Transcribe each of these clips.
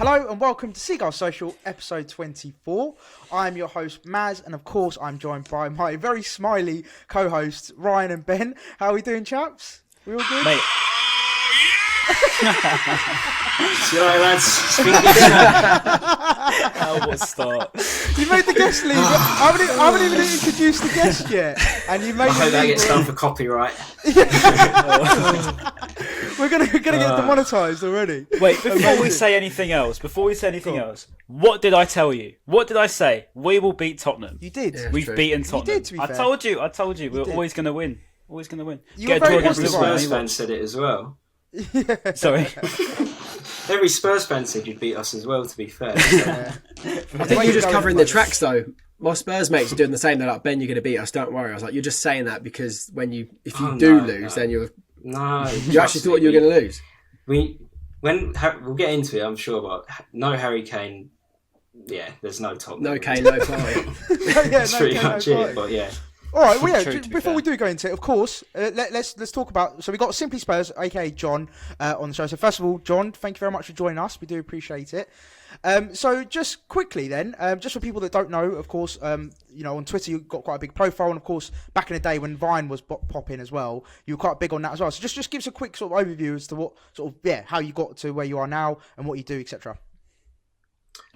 Hello and welcome to Seagulls Social, episode 24. I'm your host, Maz, and of course I'm joined by my very smiley co-hosts, Ryan and Ben. How are we doing, chaps? We all good? Mate. See you later, lads. What a start. You made the guest leave. I haven't even introduced the guest yet. And you made I hope that gets done for copyright. We're gonna get demonetised already. Wait, before we say anything else, what did I tell you? What did I say? We will beat Tottenham. You did. Yeah, We've beaten Tottenham. You did, to be fair. I told you. We're always going to win. Always going to win. Every Spurs fan said it as well. Yeah. Sorry. Every Spurs fan said you'd beat us as well, to be fair. I think you're just covering the tracks, though. My Spurs mates are doing the same. They're like, Ben, you're going to beat us. Don't worry. I was like, you're just saying that because if you lose, then you're... No. You actually thought you were going to lose? We'll get into it, I'm sure, but no Harry Kane, there's no Tottenham. No Kane, no fight. That's pretty much it, but yeah. All right, well, before we do go into it, of course, let's talk about... So we got Simply Spurs, a.k.a. John, on the show. So first of all, John, thank you very much for joining us. We do appreciate it. So just quickly then, just for people that don't know, of course, on Twitter you've got quite a big profile, and of course, back in the day when Vine was popping as well, you were quite big on that as well. So just give us a quick sort of overview as to what how you got to where you are now and what you do, etc.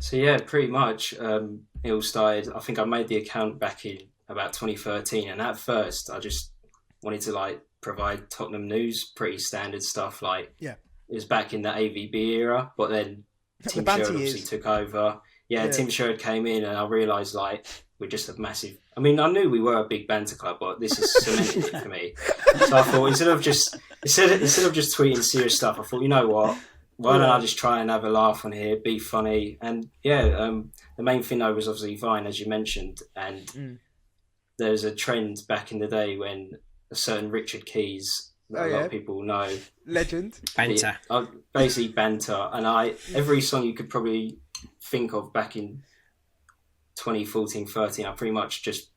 So yeah, pretty much, it all started, I think I made the account back in about 2013, and at first I just wanted to provide Tottenham news, pretty standard stuff, it was back in the AVB era, but then Tim Sherwood obviously took over. Yeah, Tim Sherwood came in, and I realised we're just a massive... I mean, I knew we were a big banter club, but this has cemented it for me. So I thought instead of just tweeting serious stuff, I thought, you know what? Why don't I just try and have a laugh on here, be funny? And the main thing though was obviously Vine, as you mentioned, and there was a trend back in the day when a certain Richard Keys, a lot of people know, legend, banter, basically banter, and every song you could probably think of back in 2014-13, I pretty much just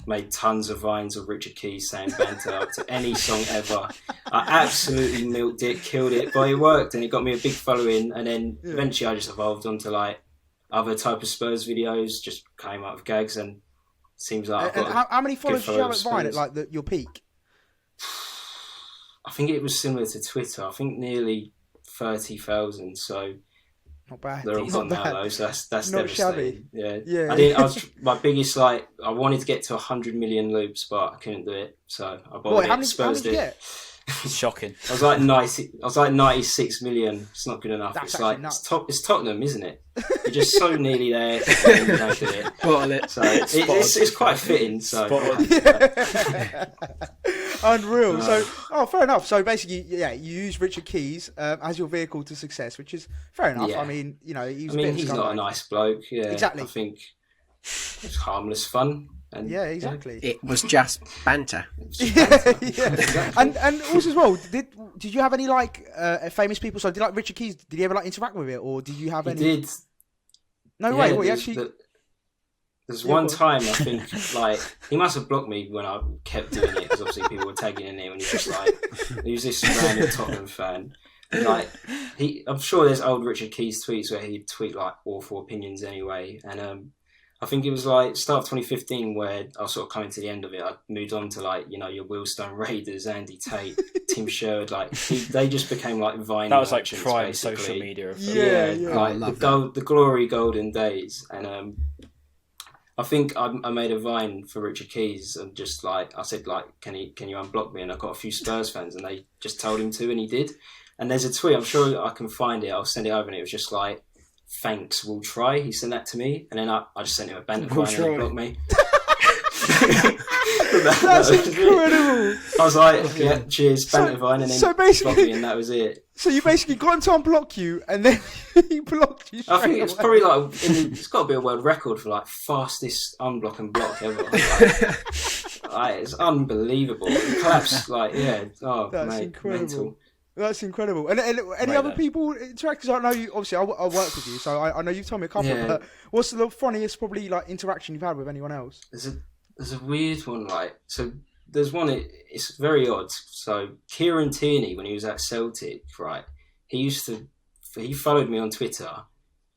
made tons of vines of Richard Keys saying banter to any song ever. I absolutely milked it, killed it, but it worked, and it got me a big following. And then eventually I just evolved onto other type of Spurs videos, just came up with gags, and seems like. And how many followers did you have at Vine at your peak? I think it was similar to Twitter. I think nearly 30,000. So not bad. They're all gone now, though. So that's not devastating. Shabby. Yeah. I was my biggest I wanted to get to 100 million loops, but I couldn't do it. So I bought it. How many did you get? Shocking. I was like 96 million. It's not good enough. That's it's Tottenham, isn't it? You're just so nearly there, and you don't do it. Bottle it. So it's quite fitting. So unreal. So fair enough. So basically, you use Richard Keys as your vehicle to success, which is fair enough. Yeah. I mean, he's not a nice bloke. Yeah, exactly. I think it's harmless fun. And, exactly. It was just banter. Yeah. And also as well, did you have any famous people? So did Richard Keys? Did he ever interact with it, or did you have any? He did. No way. What, actually? There's one time I think he must have blocked me when I kept doing it, because obviously people were tagging in him, and he was he was this random Tottenham fan. I'm sure there's old Richard Keys tweets where he'd tweet awful opinions anyway, and I think it was start of 2015 where I was sort of coming to the end of it. I moved on to your Willstone Raiders, Andy Tate, Tim Sherwood. They just became Vine. That was merchants, prime basically. social media. The glory golden days. And I think I made a Vine for Richard Keys, and just I said can you unblock me? And I got a few Spurs fans, and they just told him to, and he did. And there's a tweet, I'm sure I can find it. I'll send it over, and it was just thanks, we'll try. He sent that to me, and then I just sent him a banter Vine, and he blocked me. That's incredible. I was cheers, banter Vine, and then blocked me, and that was it. So you basically got him to unblock you, and then he blocked you. I think it's probably it's got to be a world record for fastest unblock and block ever. It's unbelievable. He collapsed. That's incredible. Mental. That's incredible. And any other people interact? Because I know you, obviously, I work with you, so I know you've told me a couple. Yeah. But what's the funniest, probably, interaction you've had with anyone else? There's a weird one, so there's one. It's very odd. So Kieran Tierney, when he was at Celtic, right? He followed me on Twitter,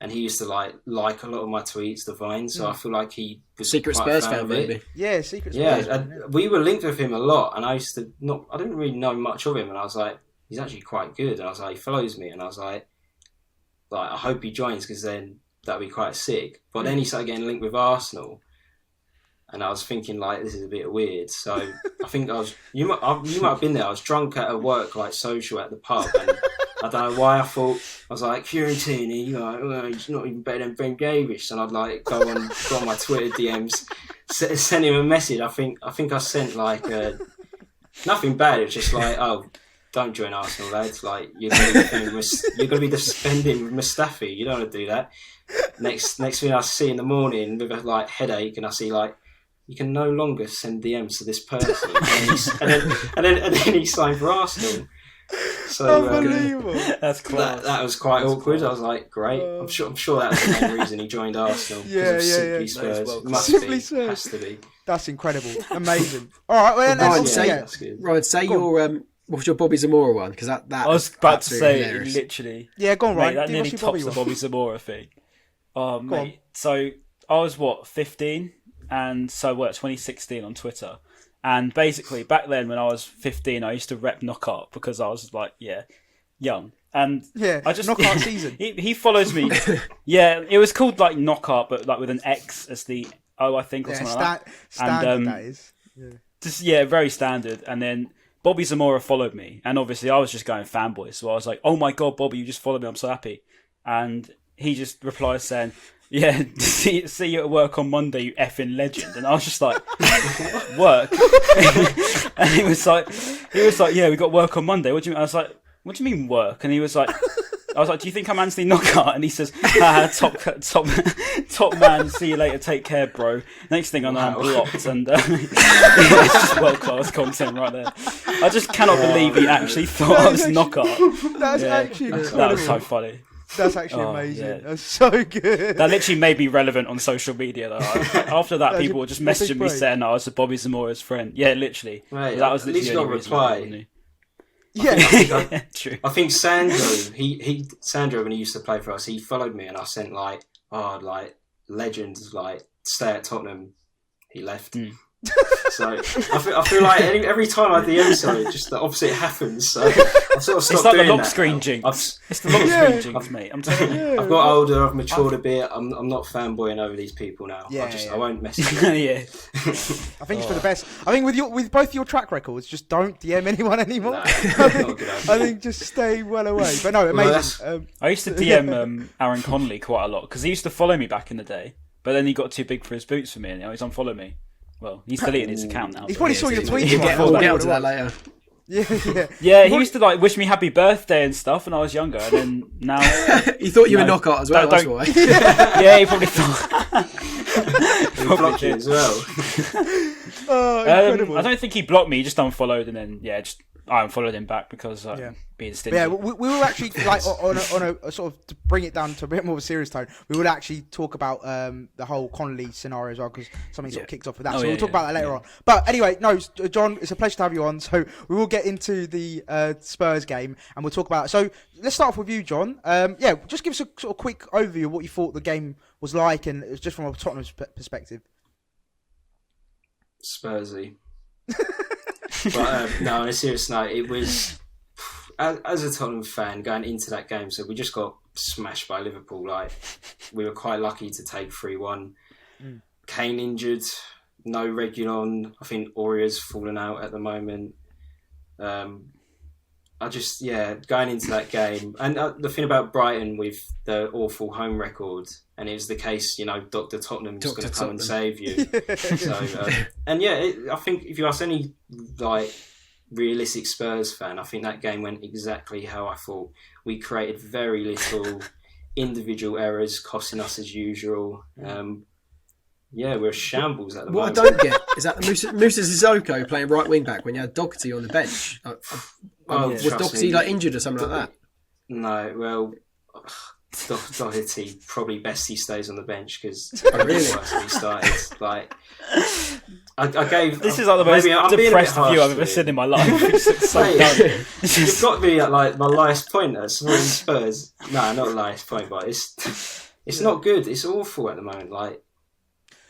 and he used to like a lot of my tweets, the Vines. So I feel like he was Secret quite a Spurs fan fan, of it. maybe. Yeah, Secret Yeah, Spurs. and we were linked with him a lot, and I didn't really know much of him, and I was like, he's actually quite good, and I was like, he follows me, and I was like I hope he joins because then that'd be quite sick. But then he started getting linked with Arsenal, and I was thinking like, this is a bit weird. So I think you might have been there. I was drunk at a work like social at the pub, and I don't know why I thought, I was like, Fiorentini, well, he's not even better than Ben Davies. And I'd like go on my Twitter DMs, send him a message. I think I sent like nothing bad. It's just like, oh, don't join Arsenal, lads. Like you're gonna be defending Mustafi. You don't want to do that. Next thing I see in the morning with a like headache, and I see like, you can no longer send DMs to this person, and then he signed for Arsenal. So Unbelievable. That's class. That was quite awkward. I was like, great. I'm sure that was the main reason he joined Arsenal. Yeah, Simply yeah. Spurs. Well, Must Simply be. Spurs. Has to be. That's incredible. Amazing. All right, well, Ryan, let's say- That's good. Ryan, say Go your what was your Bobby Zamora one? Because that I was is about to absolutely say, hilarious. literally. Yeah, go on, Mate, Ryan. that Do nearly what's your tops the one? Bobby Zamora thing. Oh, Go mate. So I was 15, and so 2016 on Twitter. And basically, back then when I was 15, I used to rep Knockout because I was like, young. And Yeah, I just knockout season. He follows me. Yeah, it was called like Knockout, but like with an X as the O, I think, or Yeah, something like that. standard that is. Yeah. Just very standard. And then Bobby Zamora followed me, and obviously I was just going fanboy, so I was like, "Oh my god, Bobby, you just followed me! I'm so happy." And he just replies saying, "Yeah, see you at work on Monday, you effing legend." And I was just like, "Work?" And he was like, "Yeah, we got work on Monday. What do you mean?" I was like, "What do you mean work?" And he was like, I was like, "Do you think I'm Anthony Knockout?" And he says, top man, see you later, take care, bro. Next thing I know, I'm blocked, and it's just world class content right there. I just cannot believe he actually thought I was Knockout. That's actually That incredible. was so funny. That's actually Oh, amazing. yeah. That's so good. That literally made me relevant on social media. Though. After that, That's people your- were just your big messaging me break. saying I was Bobby Zamora's friend. Yeah, literally. Right, That was at least literally you the got a only reason reply. Yeah. True. I think Sandro, Sandro, when he used to play for us, he followed me, and I sent like, legends, like stay at Tottenham. He left. So I feel like every time I DM something, just the opposite happens. So I've sort of stopped It's like the doing lock that. screen jinx. It's the lock Yeah. screen jinx, mate. I'm telling you. I've got older, I've matured a bit. I'm not fanboying over these people now. Yeah, I won't mess with Yeah. I think it's for the best. I think with both your track records, just don't DM anyone anymore. Nah, I not a good idea. think just stay well away. But no, Well, amazing. I used to DM Aaron Connolly quite a lot because he used to follow me back in the day, but then he got too big for his boots for me, and now he's unfollowed me. Well, he's deleted his account now. He but probably yeah, saw your it's- tweets. We'll right? get Yeah, onto that later. yeah. Yeah, he used to like wish me happy birthday and stuff when I was younger, and then now, He thought you were No, Knockout as well, that's don't- why. yeah, he probably thought. He blocked you as well. Oh, incredible. I don't think he blocked me. He just unfollowed, and then I unfollowed him back because Yeah. being stingy. Yeah, we were actually like on a sort of to bring it down to a bit more of a serious tone. We would actually talk about the whole Connolly scenario as well because something sort of kicked off with that. Oh, so yeah, we'll talk yeah, about that later on. But anyway, no, John, it's a pleasure to have you on. So we will get into the Spurs game and we'll talk about it. So let's start off with you, John. Just give us a sort of quick overview of what you thought the game was like, and it was just from a Tottenham perspective. Spursy. But no, on a serious note, it was as a Tottenham fan going into that game. So we just got smashed by Liverpool. Like we were quite lucky to take 3-1. Kane injured, no Reguilon. I think Auria's fallen out at the moment. Going into that game, and the thing about Brighton with the awful home record, and it was the case, Dr. Tottenham's going to come and save you. I think if you ask any realistic Spurs fan, I think that game went exactly how I thought. We created very little individual errors, costing us as usual. We're a shambles at the What moment. I don't get is that Musa Sissoko playing right wing back when you had Doherty on the bench. Was trust Doherty me. injured or something like that? No, well, Doherty probably best he stays on the bench because really? he started. I gave. This is like the most maybe I'm being a bit depressed harsh view I've to ever you. seen in my life. It's so Mate, done. It's You've just- got me at my last point at supporting Spurs. No, not last point, but it's It's not good. It's awful at the moment. Like,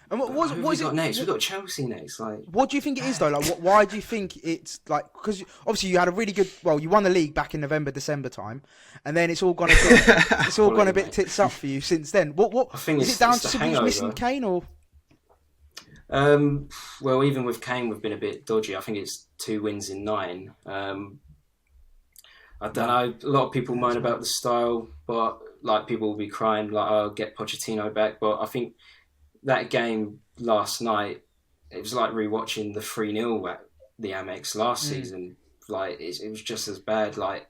and what is it next? We've got Chelsea next. Like, what do you think it is though? Like, why do you think it's like? Because obviously you had a really good. Well, you won the league back in November, December time, and then it's all gone a bit tits up for you since then. What I think is it down to simply missing Kane or? Well, even with Kane, we've been a bit dodgy. I think it's 2 wins in 9. I don't know. A lot of people moan about the style, but like people will be crying like, "Oh, get Pochettino back." But I think that game last night, it was like rewatching the 3-0 at the Amex last season. Like it was just as bad. Like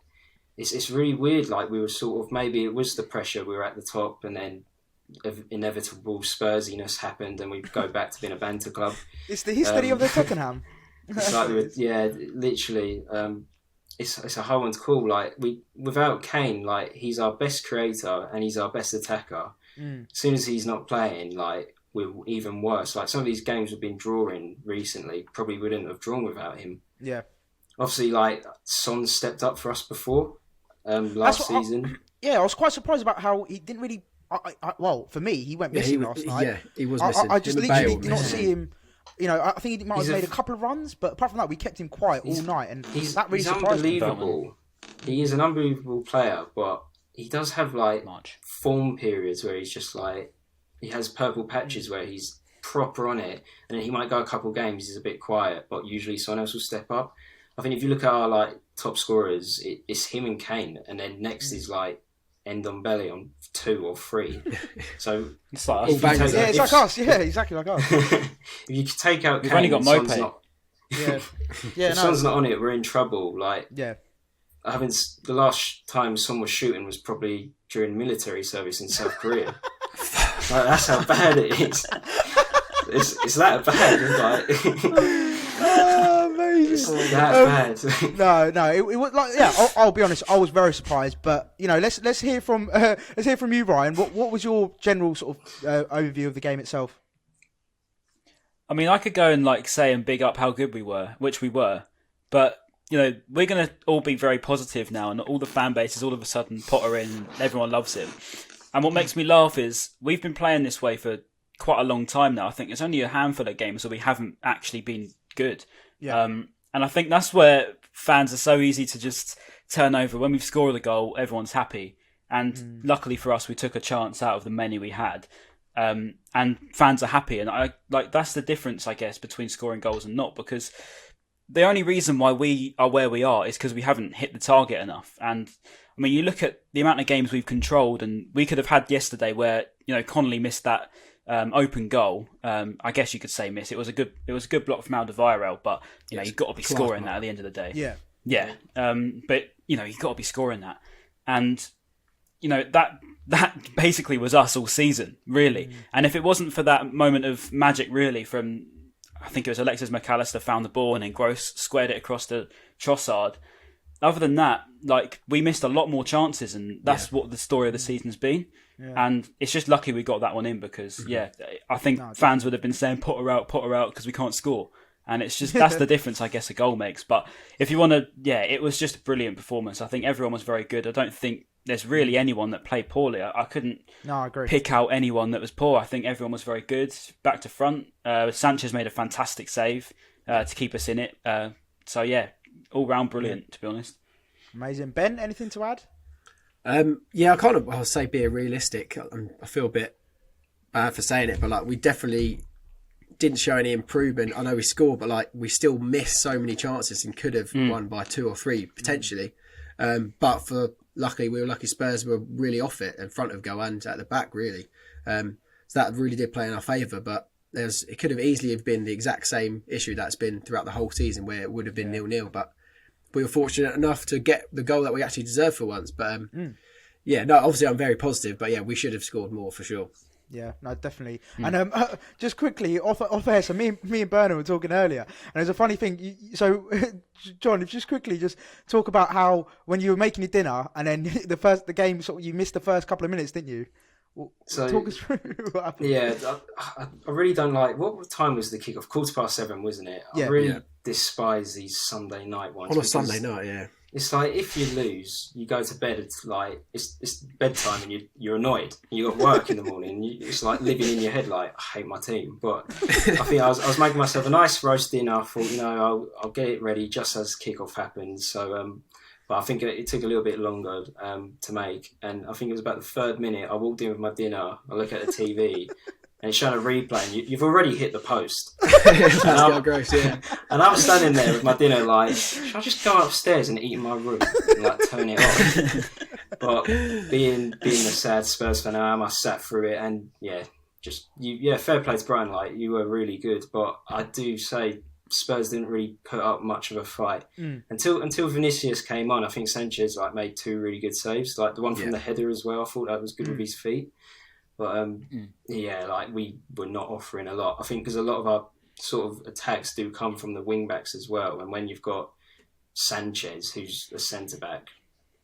it's really weird. Like we were sort of, maybe it was the pressure. We were at the top, and then inevitable Spursiness happened, and we go back to being a banter club. It's the history of the Tottenham. It's like literally. It's a whole one's cool. Like without Kane, like he's our best creator and he's our best attacker. As soon as he's not playing, like we're even worse. Like some of these games we've been drawing recently probably wouldn't have drawn without him. Yeah. Obviously, like Son stepped up for us before last season. I was quite surprised about how he didn't really. Well, for me, he went missing last night. Yeah, he was missing. I just literally did not see him. You know, I think he might have made a couple of runs, but apart from that, we kept him quiet all night, and that really surprised me. He is an unbelievable player, but he does have like form periods where he's just like, he has purple patches where he's proper on it, and then he might go a couple of games, he's a bit quiet, but usually someone else will step up. I think if you look at our like top scorers, it's him and Kane, and then next is like Ndombele on 2 or 3. So it's like us. It's like us. Yeah, exactly like us. If you could take out We've Kane, only got Mopé. If Son's not on it, we're in trouble. Like, yeah. The last time Son was shooting was probably during military service in South Korea. Like, that's how bad it is. It's that bad. Like, amazing. It's that No, bad. it was like, I'll be honest, I was very surprised. But you know, let's hear from you, Ryan. What was your general sort of overview of the game itself? I mean, I could go and like say and big up how good we were, which we were, but you know, we're going to all be very positive now, and all the fan bases all of a sudden Potter in, and everyone loves him. And what makes me laugh is we've been playing this way for quite a long time now. I think it's only a handful of games where we haven't actually been good. Yeah. And I think that's where fans are so easy to just turn over. When we've scored a goal, everyone's happy. And luckily for us, we took a chance out of the many we had. And fans are happy. And I like that's the difference, I guess, between scoring goals and not, because the only reason why we are where we are is because we haven't hit the target enough. And I mean, you look at the amount of games we've controlled, and we could have had yesterday where, you know, Connolly missed that open goal. I guess you could say miss. It was a good block from Alderweireld, but you know, you've got to be scoring that at the end of the day. Yeah. But you know, you've got to be scoring that, and you know that basically was us all season, really. And if it wasn't for that moment of magic, really, from I think it was Alexis McAllister found the ball and then Gross squared it across to Trossard. Other than that, like, we missed a lot more chances, and that's what the story of the season's been. Yeah. And it's just lucky we got that one in because, I think fans would have been saying put her out because we can't score. And it's just, that's the difference, I guess, a goal makes. But if you want to, it was just a brilliant performance. I think everyone was very good. I don't think there's really anyone that played poorly. I couldn't pick out anyone that was poor. I think everyone was very good. Back to front. Sanchez made a fantastic save to keep us in it. All round brilliant, to be honest. Amazing. Ben, anything to add? I'll say being realistic. I feel a bit bad for saying it, but like we definitely didn't show any improvement. I know we scored, but like we still missed so many chances and could have won by 2 or 3 potentially. But we were lucky Spurs were really off it in front of goal and at the back really. So that really did play in our favour, but it could have easily have been the exact same issue that's been throughout the whole season where it would have been 0-0, but we were fortunate enough to get the goal that we actually deserved for once. But obviously I'm very positive, but we should have scored more for sure. Yeah, no, definitely. And just quickly, off air, so me and Burnham were talking earlier, and there's a funny thing. So, John, if you just quickly just talk about how when you were making your dinner, and then the game, sort of, you missed the first couple of minutes, didn't you? Well, so talk us through what happened. Yeah, I really don't like. What time was the kickoff? 7:15, wasn't it? I really despise these Sunday night ones. On a Sunday night, yeah. it's like if you lose, you go to bed. It's like it's bedtime and you're annoyed. You got work in the morning. And it's like living in your head like I hate my team. But I think I was making myself a nice roast dinner. I thought I'll get it ready just as kickoff happens. So but I think it took a little bit longer to make. And I think it was about the 3rd minute. I walked in with my dinner. I look at the TV. And it's showing a replay, and you've already hit the post. Gross, yeah. And I'm standing there with my dinner, like, should I just go upstairs and eat in my room and like turn it off? But being a sad Spurs fan I am, I sat through it, and fair play to Brighton. Like, you were really good, but I do say Spurs didn't really put up much of a fight until Vinicius came on. I think Sanchez made 2 really good saves, like the one from the header as well. I thought that was good with his feet. But we were not offering a lot. I think because a lot of our sort of attacks do come from the wing backs as well. And when you've got Sanchez, who's a centre back,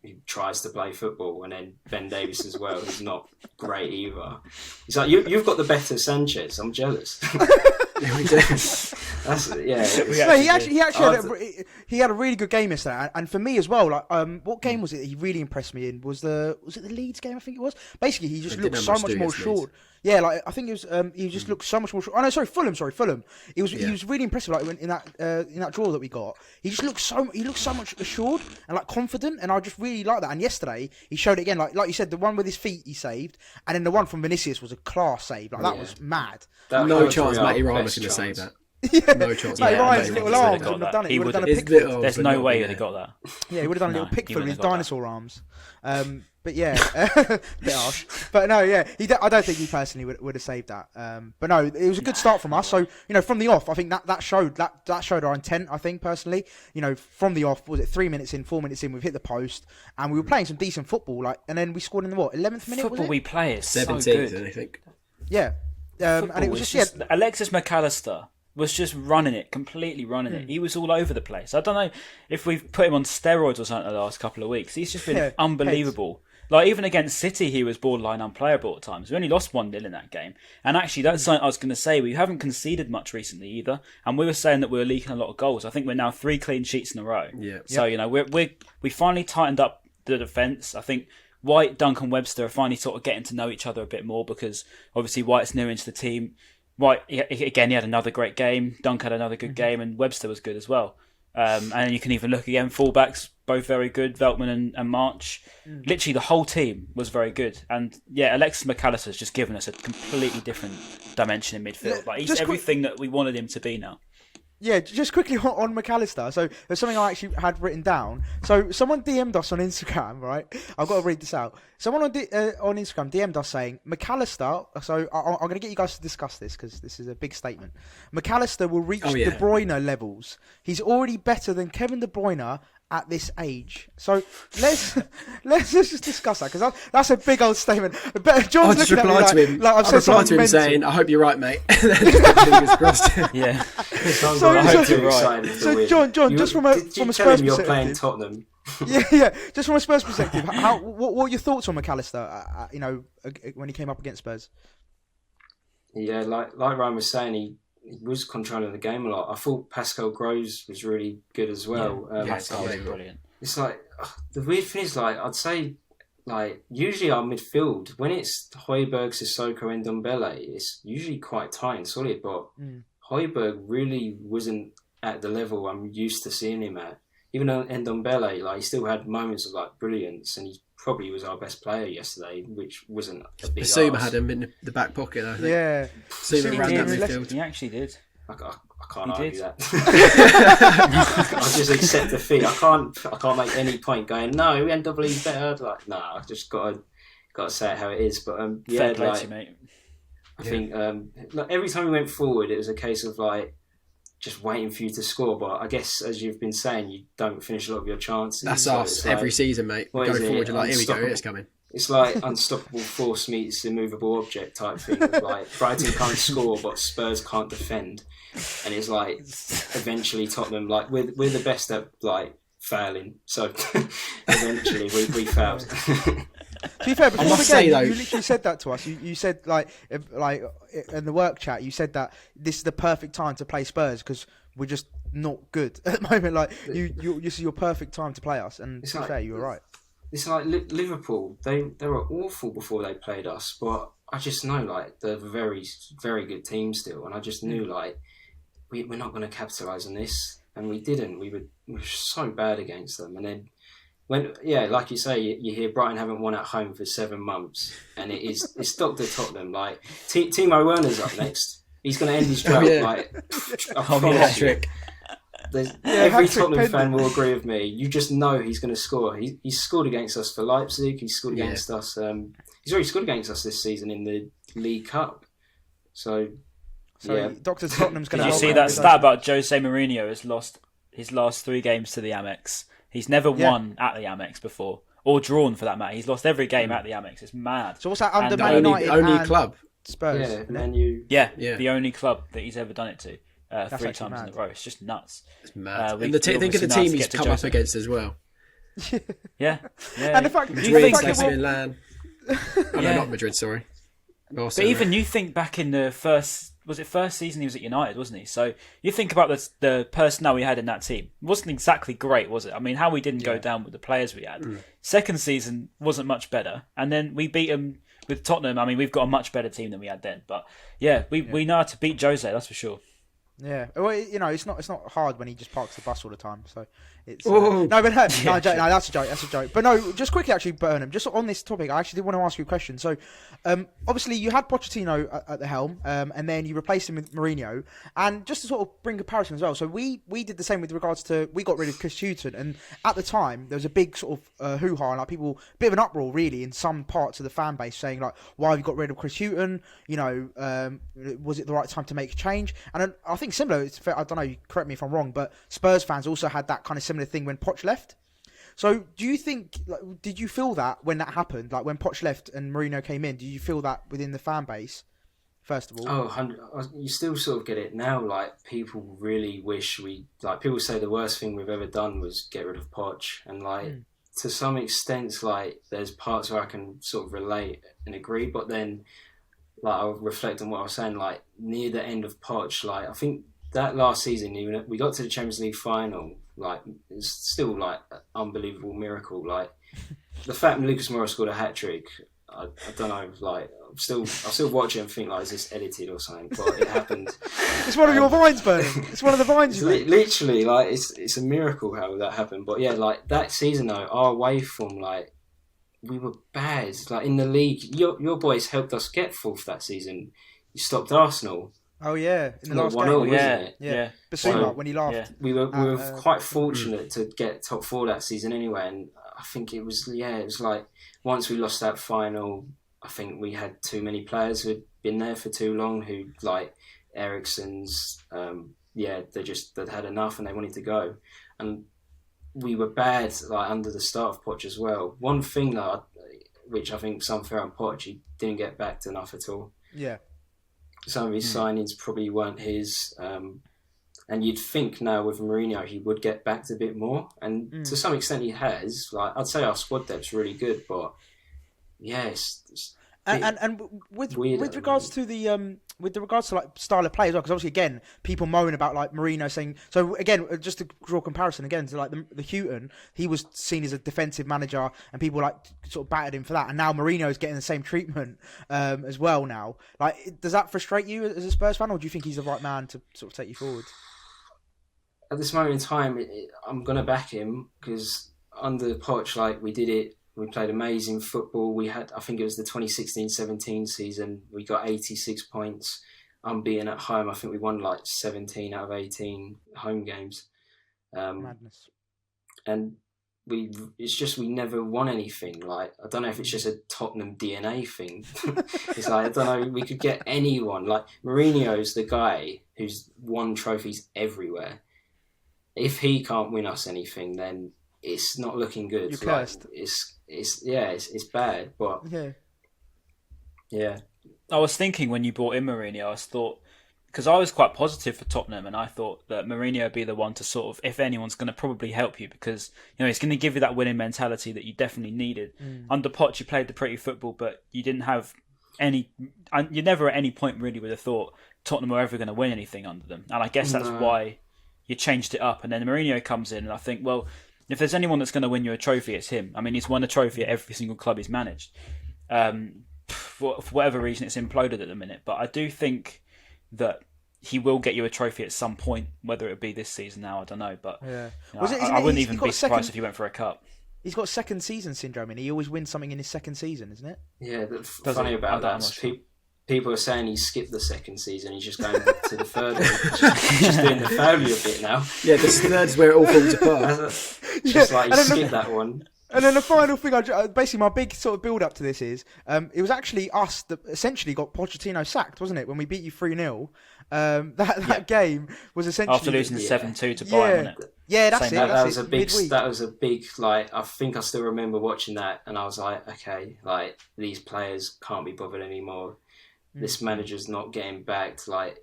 who tries to play football, and then Ben Davies as well, who's not great either. It's like you've got the better Sanchez. I'm jealous. We do. He had a really good game yesterday, and for me as well. What game was it? He really impressed me in was it the Leeds game? I think it was. Basically, he just looked so much more short. Yeah, I think it was. He just looked so much more short. Oh no, sorry, Fulham. He was really impressive. In that draw that we got, he looked so much assured and confident, and I just really like that. And yesterday he showed it again. Like you said, the one with his feet he saved, and then the one from Vinicius was a class save. That was mad. No chance Matty Ryan was going to save that. No chance. Matty Ryan's little arms wouldn't have done it. He would have done a pick. There's no way he'd have got that. Yeah, he would have done a little pick for his dinosaur arms. But yeah, bit harsh. But no, yeah, I don't think he personally would have saved that. But no, it was a good start from us. So from the off, I think that showed our intent. I think personally, from the off, was it 3 minutes in, 4 minutes in, we've hit the post, and we were playing some decent football. And then we scored in the 11th minute. Football we play is 17th, so good. I think. Yeah, and it was just Alexis McAllister was just completely running it. He was all over the place. I don't know if we've put him on steroids or something the last couple of weeks. He's just been unbelievable. Even against City, he was borderline unplayable at times. We only lost 1-0 in that game. And actually, that's something I was going to say. We haven't conceded much recently either. And we were saying that we were leaking a lot of goals. I think we're now 3 clean sheets in a row. Yeah. So, we finally tightened up the defence. I think White, Duncan, Webster are finally sort of getting to know each other a bit more because obviously White's new into the team. White, again, he had another great game. Dunk had another good game, and Webster was good as well. And you can even look again, fullbacks, both very good, Veltman and March. Literally, the whole team was very good. And yeah, Alexis McAllister's just given us a completely different dimension in midfield. He's everything that we wanted him to be now. Yeah, just quickly on McAllister. So there's something I actually had written down. So someone DM'd us on Instagram, right? I've got to read this out. Someone on Instagram DM'd us saying, McAllister, so I'm going to get you guys to discuss this because this is a big statement. McAllister will reach De Bruyne levels. He's already better than Kevin De Bruyne at this age. So let's just discuss that because that's a big old statement. John's I just replied to him. I've replied to him saying, "I hope you're right, mate." Fingers crossed. Yeah. I hope you're right. So John, just from a Spurs perspective, you're playing Tottenham. yeah. Just from a Spurs perspective, what were your thoughts on McAllister? When he came up against Spurs. Yeah, like Ryan was saying, he was controlling the game a lot. I thought Pascal Gross was really good as well. Pascal was brilliant. It's the weird thing is I'd say usually our midfield when it's Højbjerg, Sissoko, and Ndombele, it's usually quite tight and solid. But Højbjerg really wasn't at the level I'm used to seeing him at. Even though Ndombele, he still had moments of brilliance, and he probably was our best player yesterday, which wasn't a big Basuma had him in the back pocket, I think. Yeah. Basuma ran that midfield. He actually did. I can't argue that. I just accept defeat. I can't make any point going, no, NW's better. I just got to say it how it is. But fair play to you, mate. I think every time we went forward, it was a case of just waiting for you to score. But I guess, as you've been saying, you don't finish a lot of your chances. That's us every season, mate. Go forward, you're here we go, it's coming. It's like unstoppable force meets immovable object type thing. Brighton can't score, but Spurs can't defend. And it's eventually Tottenham, we're the best at failing. So eventually we failed. To be fair, before the game, you literally said that to us. You said in the work chat, you said that this is the perfect time to play Spurs because we're just not good at the moment. Like you see your perfect time to play us, and to be fair, you were right. It's like Liverpool. They were awful before they played us, but I just know like they're a very, very good team still, and I just knew like we're not going to capitalise on this, and we didn't. We were so bad against them, and then like you say, you hear Brighton haven't won at home for 7 months, and it's Dr. Tottenham. Like Timo Werner's up next. He's going to end his drought. Hat-trick. Every Tottenham fan will agree with me. You just know he's going to score. He's scored against us for Leipzig. He's scored against us. He's already scored against us this season in the League Cup. So Dr. Tottenham's going to. Did you see that stat about Jose Mourinho has lost his last 3 games to the Amex? He's never won at the Amex before, or drawn for that matter. He's lost every game at the Amex. It's mad. So what's that under Man United? Only club. Spurs. Yeah, Man U. Yeah, the only club that he's ever done it to. 3 times mad. in a row. It's just nuts. It's mad. And think of the team he's come up against as well. Yeah. And the fact Madrid, Milan. No, not Madrid. Sorry. But even you think back in the first season he was at United, wasn't he? So you think about the personnel we had in that team. It wasn't exactly great, was it? I mean, how we didn't go down with the players we had. Second season wasn't much better, and then we beat them with Tottenham. I mean, we've got a much better team than we had then. But we know how to beat Jose. That's for sure. Yeah, well, it's not hard when he just parks the bus all the time. So it's that's a joke. But no, just quickly, actually, Burnham, just on this topic, I actually did want to ask you a question. So, obviously, you had Pochettino at the helm, and then you replaced him with Mourinho, and just to sort of bring comparison as well. So we did the same with regards to we got rid of Chris Hughton, and at the time there was a big sort of hoo-ha, and like people, a bit of an uproar really in some parts of the fan base saying like, why have you got rid of Chris Hughton? Was it the right time to make a change? And I think similar, I don't know, correct me if I'm wrong, but Spurs fans also had that kind of similar thing when Poch left. So do you think, did you feel that when that happened, like when Poch left and Mourinho came in, did you feel that within the fan base, first of all? You still sort of get it now, like people really wish people say the worst thing we've ever done was get rid of Poch, and to some extent, like there's parts where I can sort of relate and agree, but then I'll reflect on what I was saying, like near the end of Poch, like I think that last season, we got to the Champions League final, like it's still like an unbelievable miracle. Like the fact Lucas Moura scored a hat-trick, I don't know, like I still watch it and think like, is this edited or something? But it happened. It's one of your vines, Burnham. It's one of the vines. Literally, like it's a miracle how that happened. But yeah, like that season though, our away form, like we were bad. Like in the league, your boys helped us get fourth that season. You stopped Arsenal. Oh yeah, in the last game, wasn't it? Yeah. Basuma, when he laughed. Yeah. We were quite fortunate to get top 4 that season anyway, and I think it was like once we lost that final, I think we had too many players who had been there for too long, who like Eriksen's, they'd had enough and they wanted to go, and we were bad like under the start of Poch as well. One thing though, which I think is unfair on Poch, he didn't get backed enough at all. Yeah. Some of his signings probably weren't his, and you'd think now with Mourinho he would get backed a bit more, and to some extent he has. Like I'd say our squad depth's really good, but and with regards to like style of play as well, because obviously again people moan about like Mourinho saying, so again just to draw comparison again to like the Hughton, he was seen as a defensive manager and people like sort of battered him for that, and now Mourinho's getting the same treatment as well now. Like does that frustrate you as a Spurs fan, or do you think he's the right man to sort of take you forward? At this moment in time, I'm going to back him, because under Poch, like we did it. We played amazing football. We had, I think it was the 2016-17 season. We got 86 points, unbeaten at home. I think we won like 17 out of 18 home games. Madness. And it's just we never won anything. Like I don't know if it's just a Tottenham DNA thing. It's like I don't know. We could get anyone. Like Mourinho's the guy who's won trophies everywhere. If he can't win us anything, then it's not looking good. You're cursed. It's bad, but yeah. I was thinking when you brought in Mourinho, because I was quite positive for Tottenham, and I thought that Mourinho would be the one to sort of, if anyone's going to probably help you, because he's going to give you that winning mentality that you definitely needed. Under Poch, you played the pretty football, but you didn't have any. You never at any point really would have thought Tottenham were ever going to win anything under them, and I guess that's why you changed it up, and then Mourinho comes in, and I think, well, if there's anyone that's going to win you a trophy, it's him. I mean, he's won a trophy at every single club he's managed. For whatever reason, it's imploded at the minute, but I do think that he will get you a trophy at some point, whether it be this season now, I don't know. But I wouldn't even be surprised if he went for a cup. He's got second season syndrome, and he always wins something in his second season, isn't it? Yeah, the funny about that is people are saying he skipped the second season. He's just going back to the third. Just doing the failure bit now. Yeah, this third's where it all falls apart. Just like he skipped that one. And then the final thing, basically my big sort of build up to this is, it was actually us that essentially got Pochettino sacked, wasn't it? When we beat you 3-0. That game was essentially after losing 7-2 to Bayern, wasn't it? Yeah, that's it. That was a big like. I think I still remember watching that, and I was like, okay, like these players can't be bothered anymore. This manager's not getting backed. Like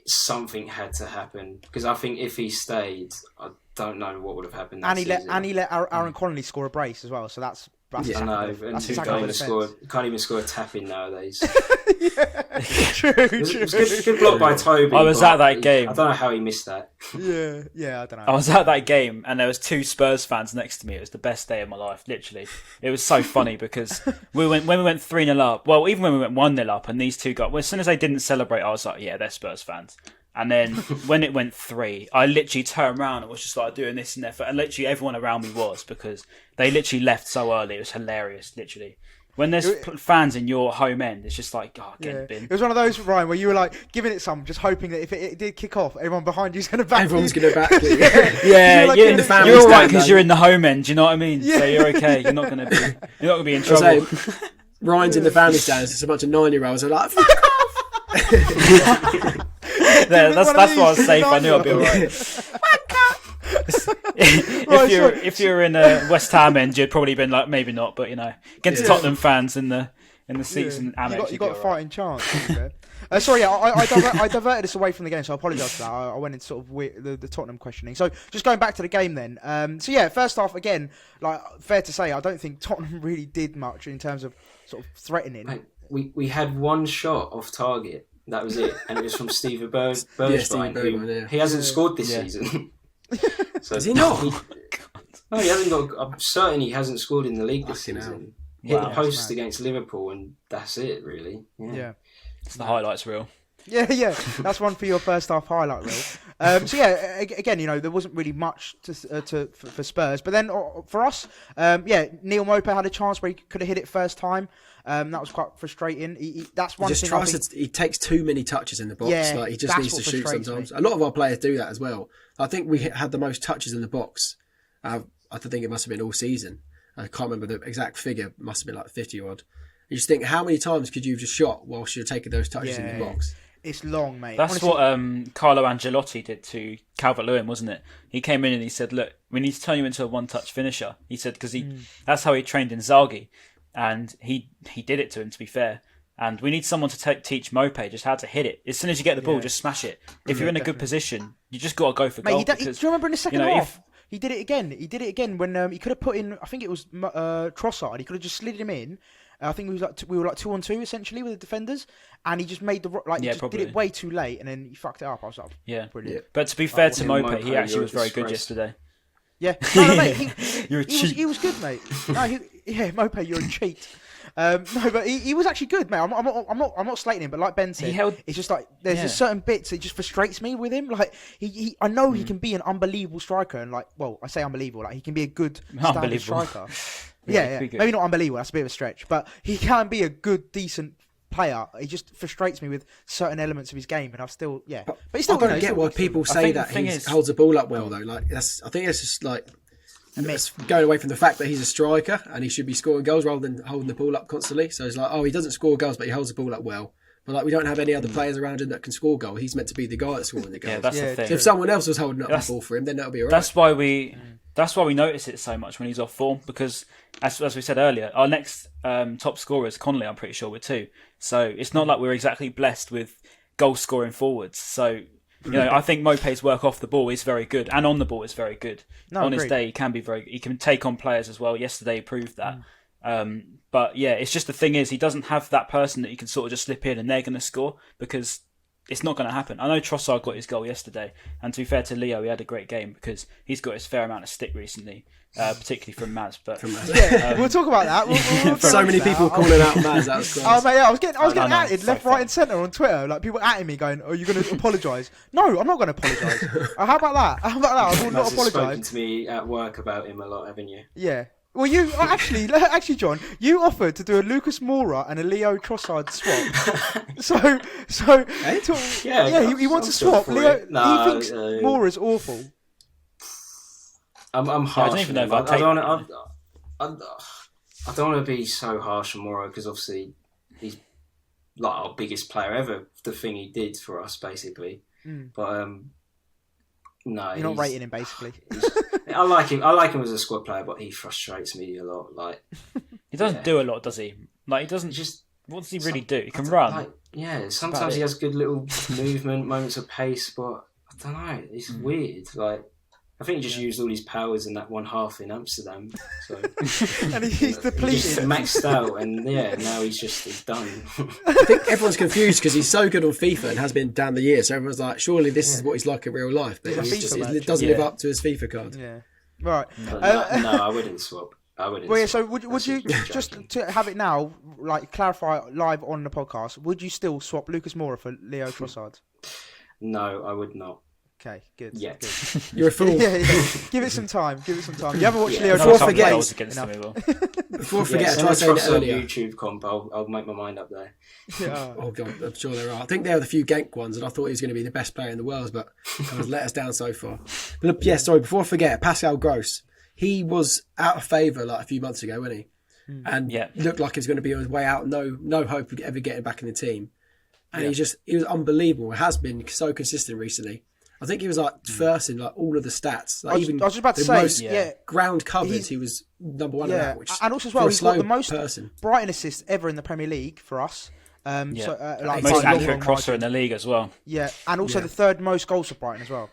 something had to happen, because I think if he stayed, I don't know what would have happened. And he let Aaron Connolly score a brace as well. So that's I know. And can't even score a tap in nowadays. True. It was good block by Toby. I was at that game. I don't know how he missed that. Yeah, I don't know. I was at that game, and there was 2 Spurs fans next to me. It was the best day of my life, literally. It was so funny because when we went 3-0 up, well, even when we went 1-0 up, and these two got, well, as soon as they didn't celebrate, I was like, yeah, they're Spurs fans. And then when it went 3, I literally turned around and was just like doing this and that. And literally everyone around me was, because they literally left so early. It was hilarious, literally. When there's fans in your home end, it's just like, oh, get in the bin. It was one of those, Ryan, where you were like giving it some, just hoping that if it did kick off, everyone behind you's going to back Everyone's going to back you. Yeah, like, you're all right because though. you're in the home end. Do you know what I mean? Yeah. So you're okay. You're not going to be in trouble. Ryan's in the family stands. It's a bunch of 9-year-olds are like, fuck off. That's why I was safe. I knew I'd be alright. If you're in a West Ham end, you'd probably been like, maybe not, but against Tottenham fans in the seats and Amex, you got a fighting chance. Sorry, I diverted us away from the game, so I apologise for that. I went into sort of the Tottenham questioning. So just going back to the game then. First half again, like fair to say, I don't think Tottenham really did much in terms of sort of threatening. Mate, we had one shot off target. That was it, and it was from Steve Bergwijn. He hasn't scored this season. So, is he not? No, he hasn't got. I'm certain he hasn't scored in the league this season. Hit the post against Liverpool, and that's it, really. Yeah. It's the highlights reel. Yeah, that's one for your first half highlight reel. Again, there wasn't really much for Spurs, but then for us, Neil Mope had a chance where he could have hit it first time. That was quite frustrating. That's one thing. He takes too many touches in the box. Yeah, like he just needs to shoot sometimes. A lot of our players do that as well. I think we had the most touches in the box. I think it must have been all season. I can't remember the exact figure. It must have been like 50 odd. You just think, how many times could you have just shot whilst you're taking those touches in the box? It's long, mate. That's honestly, what Carlo Ancelotti did to Calvert-Lewin, wasn't it? He came in and he said, look, we need to turn you into a one-touch finisher. He said, because that's how he trained Inzaghi. And he did it to him, to be fair. And we need someone to teach Mope just how to hit it. As soon as you get the ball, just smash it. If you're in a good position, you just got to go for goal. Do you remember in the second half? He did it again. He did it again when he could have put in, I think it was Trossard. He could have just slid him in. I think we were like 2-on-2 essentially with the defenders, and he just made did it way too late, and then he fucked it up. I was like, brilliant. But to be fair to Mope, he actually was very good yesterday. Yeah, no, mate, he was good, mate. No, Mope, you're a cheat. No, but he was actually good, mate. I'm not slating him, but like Ben said, it's just like there's just certain bits that just frustrates me with him. Like I know he can be an unbelievable striker, and I say unbelievable, like he can be a good standard striker. Yeah. Maybe not unbelievable. That's a bit of a stretch, but he can be a good, decent player. He just frustrates me with certain elements of his game, and I've still, But he's still. I don't get why people say that he holds the ball up well, though. Like I think it's just like it's going away from the fact that he's a striker and he should be scoring goals rather than holding the ball up constantly. So it's like, he doesn't score goals, but he holds the ball up well. But we don't have any other players around him that can score goals. He's meant to be the guy that's scoring the goals. Yeah, that's the thing. So if someone else was holding up the ball for him, then that'll be alright. That's why we notice it so much when he's off form, because as we said earlier, our next top scorer is Connolly, I'm pretty sure, with 2. So it's not like we're exactly blessed with goal scoring forwards. So I think Mope's work off the ball is very good, and on the ball is very good. On his day, he can take on players as well. Yesterday he proved that. But it's just the thing is he doesn't have that person that you can sort of just slip in and they're going to score, because it's not going to happen. I know Trossard got his goal yesterday, and to be fair to Leo, he had a great game because he's got his fair amount of stick recently, particularly from Maz. But we'll talk about that. We'll so many people calling out Maz. That was crazy. Oh mate, I was getting atted left, right, and centre on Twitter. Like people atting me, going, "Are you going to apologise?" No, I'm not going to apologise. How about that? I will not apologise. Spoken to me at work about him a lot, haven't you? Yeah. Well, you actually, John, you offered to do a Lucas Moura and a Leo Trossard swap. He wants to swap. Leo, he thinks Moura's awful. I'm harsh. I don't even know if I'd I take don't want to be so harsh on Moura because obviously he's like our biggest player ever. The thing he did for us, basically. But no, you're not rating him, basically. I like him. I like him as a squad player, but he frustrates me a lot. Like he doesn't do a lot, does he? Like he doesn't just. What does he really do? He can run. Sometimes he has good little movement, moments of pace, but I don't know. It's weird. Like I think he just used all his powers in that one half in Amsterdam. So and he's depleted. He's maxed out, and now he's done. I think everyone's confused because he's so good on FIFA and has been down the years. So everyone's like, surely this is what he's like in real life, but he doesn't live up to his FIFA card. Yeah, right. No, I wouldn't swap. Well, yeah, so would you just to have it now, like clarify live on the podcast? Would you still swap Lucas Moura for Leo Trossard? No, I would not. Okay, good. Yeah. Good. You're a fool. Yeah. Give it some time. You haven't watched Leo Before I Trossard forget, play enough. I tried saying it earlier. YouTube comp, I'll make my mind up there. Yeah. Oh god, I'm sure there are. I think there were the few Genk ones, and I thought he was going to be the best player in the world, but has let us down so far. But yeah, sorry. Before I forget, Pascal Gross, he was out of favour like a few months ago, wasn't he? And looked like he was going to be on his way out. No hope of ever getting back in the team. And he was unbelievable. It has been so consistent recently. I think he was like first in like all of the stats. Like, I was just about to say, ground covered, he was number one in that. Which, and also as well, he's got the most person. Brighton assists ever in the Premier League for us. Most accurate crosser in the league as well. Yeah, and also the third most goals for Brighton as well.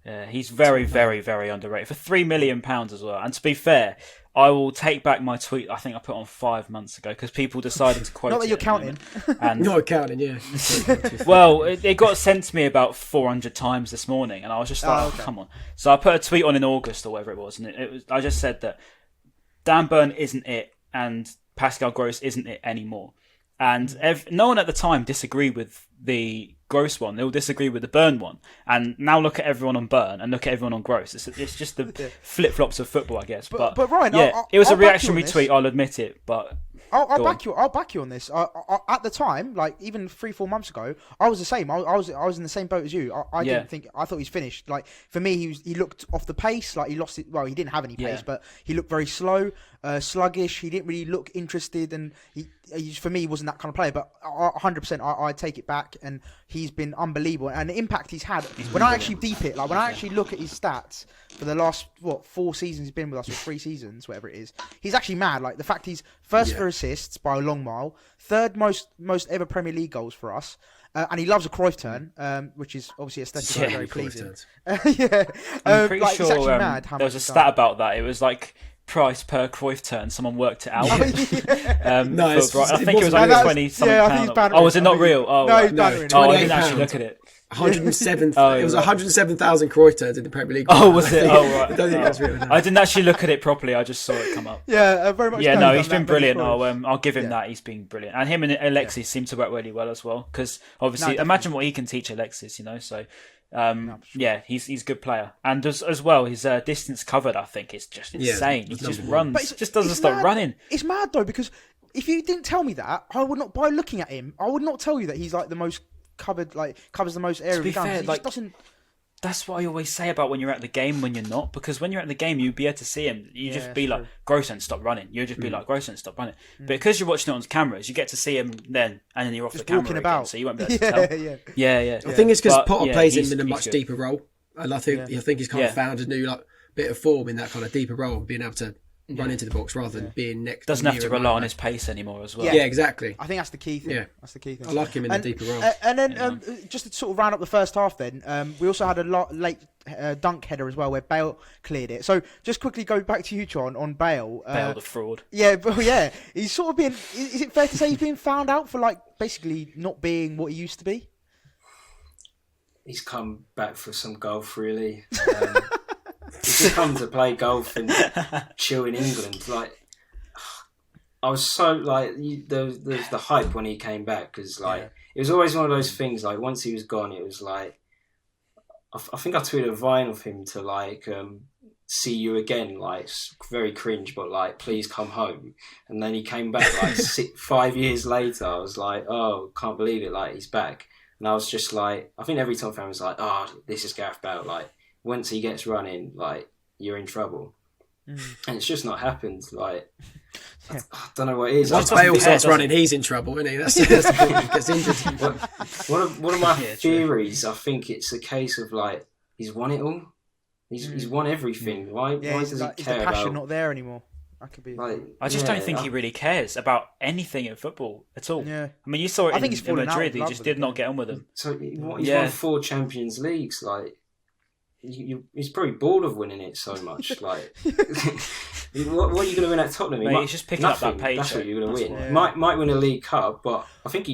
Yeah, he's very, very, very underrated for £3 million as well. And to be fair, I will take back my tweet. I think I put on 5 months ago because people decided to quote. Not that you're counting. And not counting, yeah. Well, it got sent to me about 400 times this morning, and I was just like, come on. So I put a tweet on in August or whatever it was, and it was. I just said that Dan Burn isn't it, and Pascal Gross isn't it anymore. And no one at the time disagreed with the Gross one. They all disagree with the Burn one. And now look at everyone on Burn and look at everyone on Gross. It's just the flip-flops of football, I guess. But Ryan, it was a reactionary tweet, I'll admit it. But I'll back you on this. At the time, like even 3-4 months ago, I was the same. I was in the same boat as you. I didn't think. I thought he's finished. Like for me, he looked off the pace. Like he lost it. Well, he didn't have any pace, but he looked very slow, sluggish. He didn't really look interested, and he for me he wasn't that kind of player. But 100%, I take it back, and he's been unbelievable. And the impact he's had when I actually deep it, like when I actually look at his stats for the last 4 seasons he's been with us, or 3 seasons, whatever it is, he's actually mad. Like the fact he's first for assists by a long mile, third most ever Premier League goals for us, and he loves a Cruyff turn, which is obviously aesthetically very pleasing. I'm pretty sure it's actually mad how there was a much stat about that. It was like price per Cruyff turn. Someone worked it out. No, I think it was like 20 something pounds. Oh, was it not real? Oh, no, right. I didn't actually look at it. 107. It was 107,000 Cruyff turns in the Premier League. Oh, was it? Oh, right. I don't think that's real. I didn't actually look at it properly. I just saw it come up. Yeah, very much. Yeah, no, he's been brilliant. I'll give him that. He's been brilliant, and him and Alexis seem to work really well as well. Because obviously, imagine what he can teach Alexis. So. He's a good player, and as well, his distance covered, I think, is just insane. He just runs, but just doesn't stop running. It's mad though, because if you didn't tell me that, I would not. By looking at him, I would not tell you that he's like the most covered, like covers the most area of the ground. He just doesn't. That's what I always say about when you're at the game when you're not, because when you're at the game you'd be able to see him. You just be like, Grossen, stop running. You'd just be like, Grossen, stop running. But because you're watching it on cameras, you get to see him then, and then you're off just the camera walking again, about. so you won't be able to tell. Yeah. I think it's because Potter plays him in a much deeper role, and I think he's kind of found a new bit of form in that kind of deeper role, being able to run into the box rather than being next. Doesn't have to rely on his pace anymore as well. Yeah, exactly. I think that's the key thing. Yeah, that's the key thing. I like him in the deeper role. And then just to sort of round up the first half, then we also had a late dunk header as well where Bale cleared it. So just quickly go back to you, John, on Bale. Bale the fraud. Yeah, he's sort of been. Is it fair to say he's been found out for basically not being what he used to be? he's come back for some golf, really. He's just come to play golf and chill in England. Like, I was so like, there was the hype when he came back because it was always one of those things. Like once he was gone, it was like I think I tweeted a Vine of him to like see you again, like very cringe, but like please come home. And then he came back like 5 years later. I was like, oh, can't believe it! Like he's back. And I was just like, I think every Tottenham fan was like, oh, this is Gareth Bale. Like once he gets running, like you're in trouble. And it's just not happened. Like I don't know what it is. Once Bale starts running, he's in trouble, isn't he? That's he gets injured. One of my theories, I think it's a case of like he's won it all. He's won everything. Why does he care is the passion about? not there anymore? That could be. Like, I just don't think he really cares about anything in football at all. Yeah. I mean, you saw it in Madrid. He just did not get on with them. So he's won 4 Champions Leagues. Like he's probably bored of winning it so much. Like what are you going to win at Tottenham? Mate, he's just picking up that paycheck. That's what you're going to win. Yeah. Might win a League Cup, but I think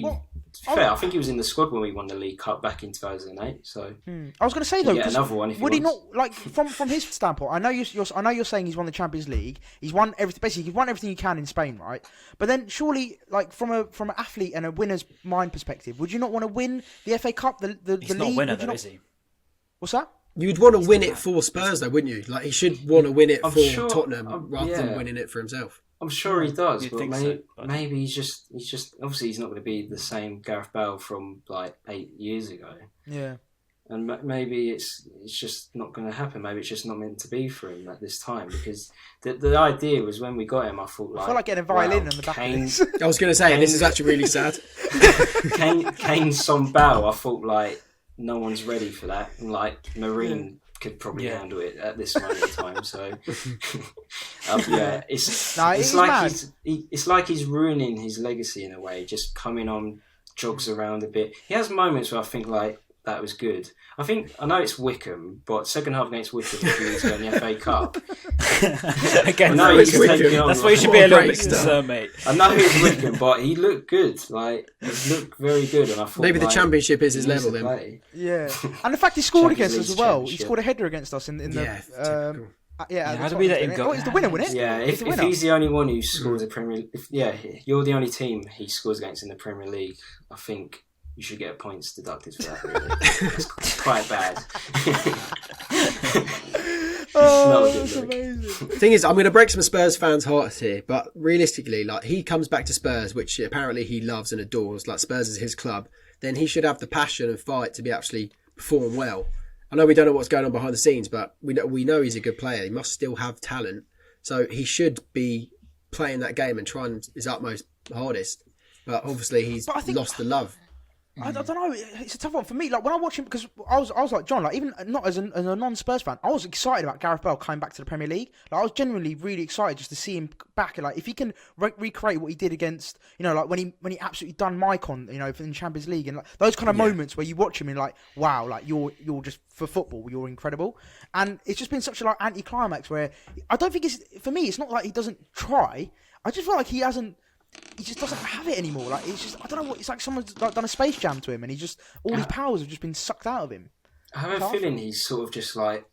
I think he was in the squad when we won the League Cup back in 2008. So I was going to say though, another one. Would he not like from his standpoint? I know you're saying he's won the Champions League. He's won everything. Basically, he's won everything he can in Spain, right? But then surely, like from an athlete and a winner's mind perspective, would you not want to win the FA Cup? The he's league? Not a winner, though, is he? What's that? You'd want to win it for Spurs, though, wouldn't you? Like he should want to win it for Tottenham rather than winning it for himself. I'm sure he does, but but maybe he's just obviously he's not going to be the same Gareth Bale from like 8 years ago. Yeah, and maybe it's just not going to happen. Maybe it's just not meant to be for him at this time because the idea was when we got him, I thought like I feel like getting a violin on the back. I was going to say this is actually really sad. Kane, Son, Bale. I thought like no one's ready for that, and like Marine. Could probably handle it at this moment in time. So, it's like he's ruining his legacy in a way. Just coming on, jogs around a bit. He has moments where I think like that was good. I know it's Wickham, but second half against Wickham, if he was going the FA Cup. Again, that's why you should be a little bit concerned, mate. I know he was Wickham, but he looked good. Like he looked very good, and I thought maybe the Championship is his level then. Yeah, and the fact he scored against us as well. He scored a header against us in the. How do we let him go? Oh, it's the winner, wasn't it? Yeah, if he's the only one who scores a Premier, you're the only team he scores against in the Premier League. I think you should get points deducted for that. Really, it's quite bad. That's amazing. The thing is, I'm going to break some Spurs fans' hearts here, but realistically, like he comes back to Spurs, which apparently he loves and adores. Like Spurs is his club, then he should have the passion and fight to be actually perform well. I know we don't know what's going on behind the scenes, but we know he's a good player. He must still have talent, so he should be playing that game and trying his utmost hardest. But obviously, he's lost the love. I don't know. It's a tough one for me. Like when I watch him, because I was like John. Like even not as a non-Spurs fan, I was excited about Gareth Bale coming back to the Premier League. Like I was genuinely really excited just to see him back. And like if he can recreate what he did against, like when he absolutely done Maicon, in the Champions League, and like those kind of moments where you watch him and like, wow, like you're just for football, you're incredible. And it's just been such a like anti-climax where I don't think for me. It's not like he doesn't try. I just feel like he just doesn't have it anymore. Like it's just I don't know what it's like. Someone's like done a Space Jam to him, and all his powers have just been sucked out of him. I have a feeling he's sort of just like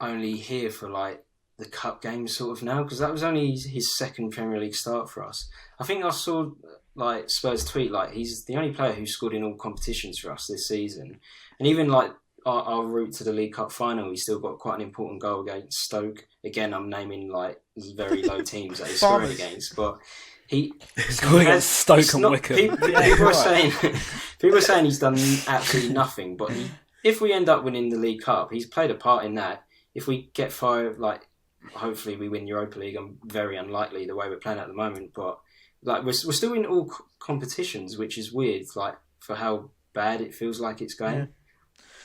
only here for like the cup games sort of now because that was only his second Premier League start for us. I think I saw like Spurs tweet like he's the only player who scored in all competitions for us this season, and even like our route to the League Cup final, he still got quite an important goal against Stoke. Again, I'm naming like very low teams that he's scoring against, but. He scored against Stoke and Wickham. People are saying he's done absolutely nothing. But if we end up winning the League Cup, he's played a part in that. If we get far, like hopefully we win Europa League. I'm very unlikely the way we're playing at the moment. But like we're still in all competitions, which is weird. Like for how bad it feels like it's going. Yeah.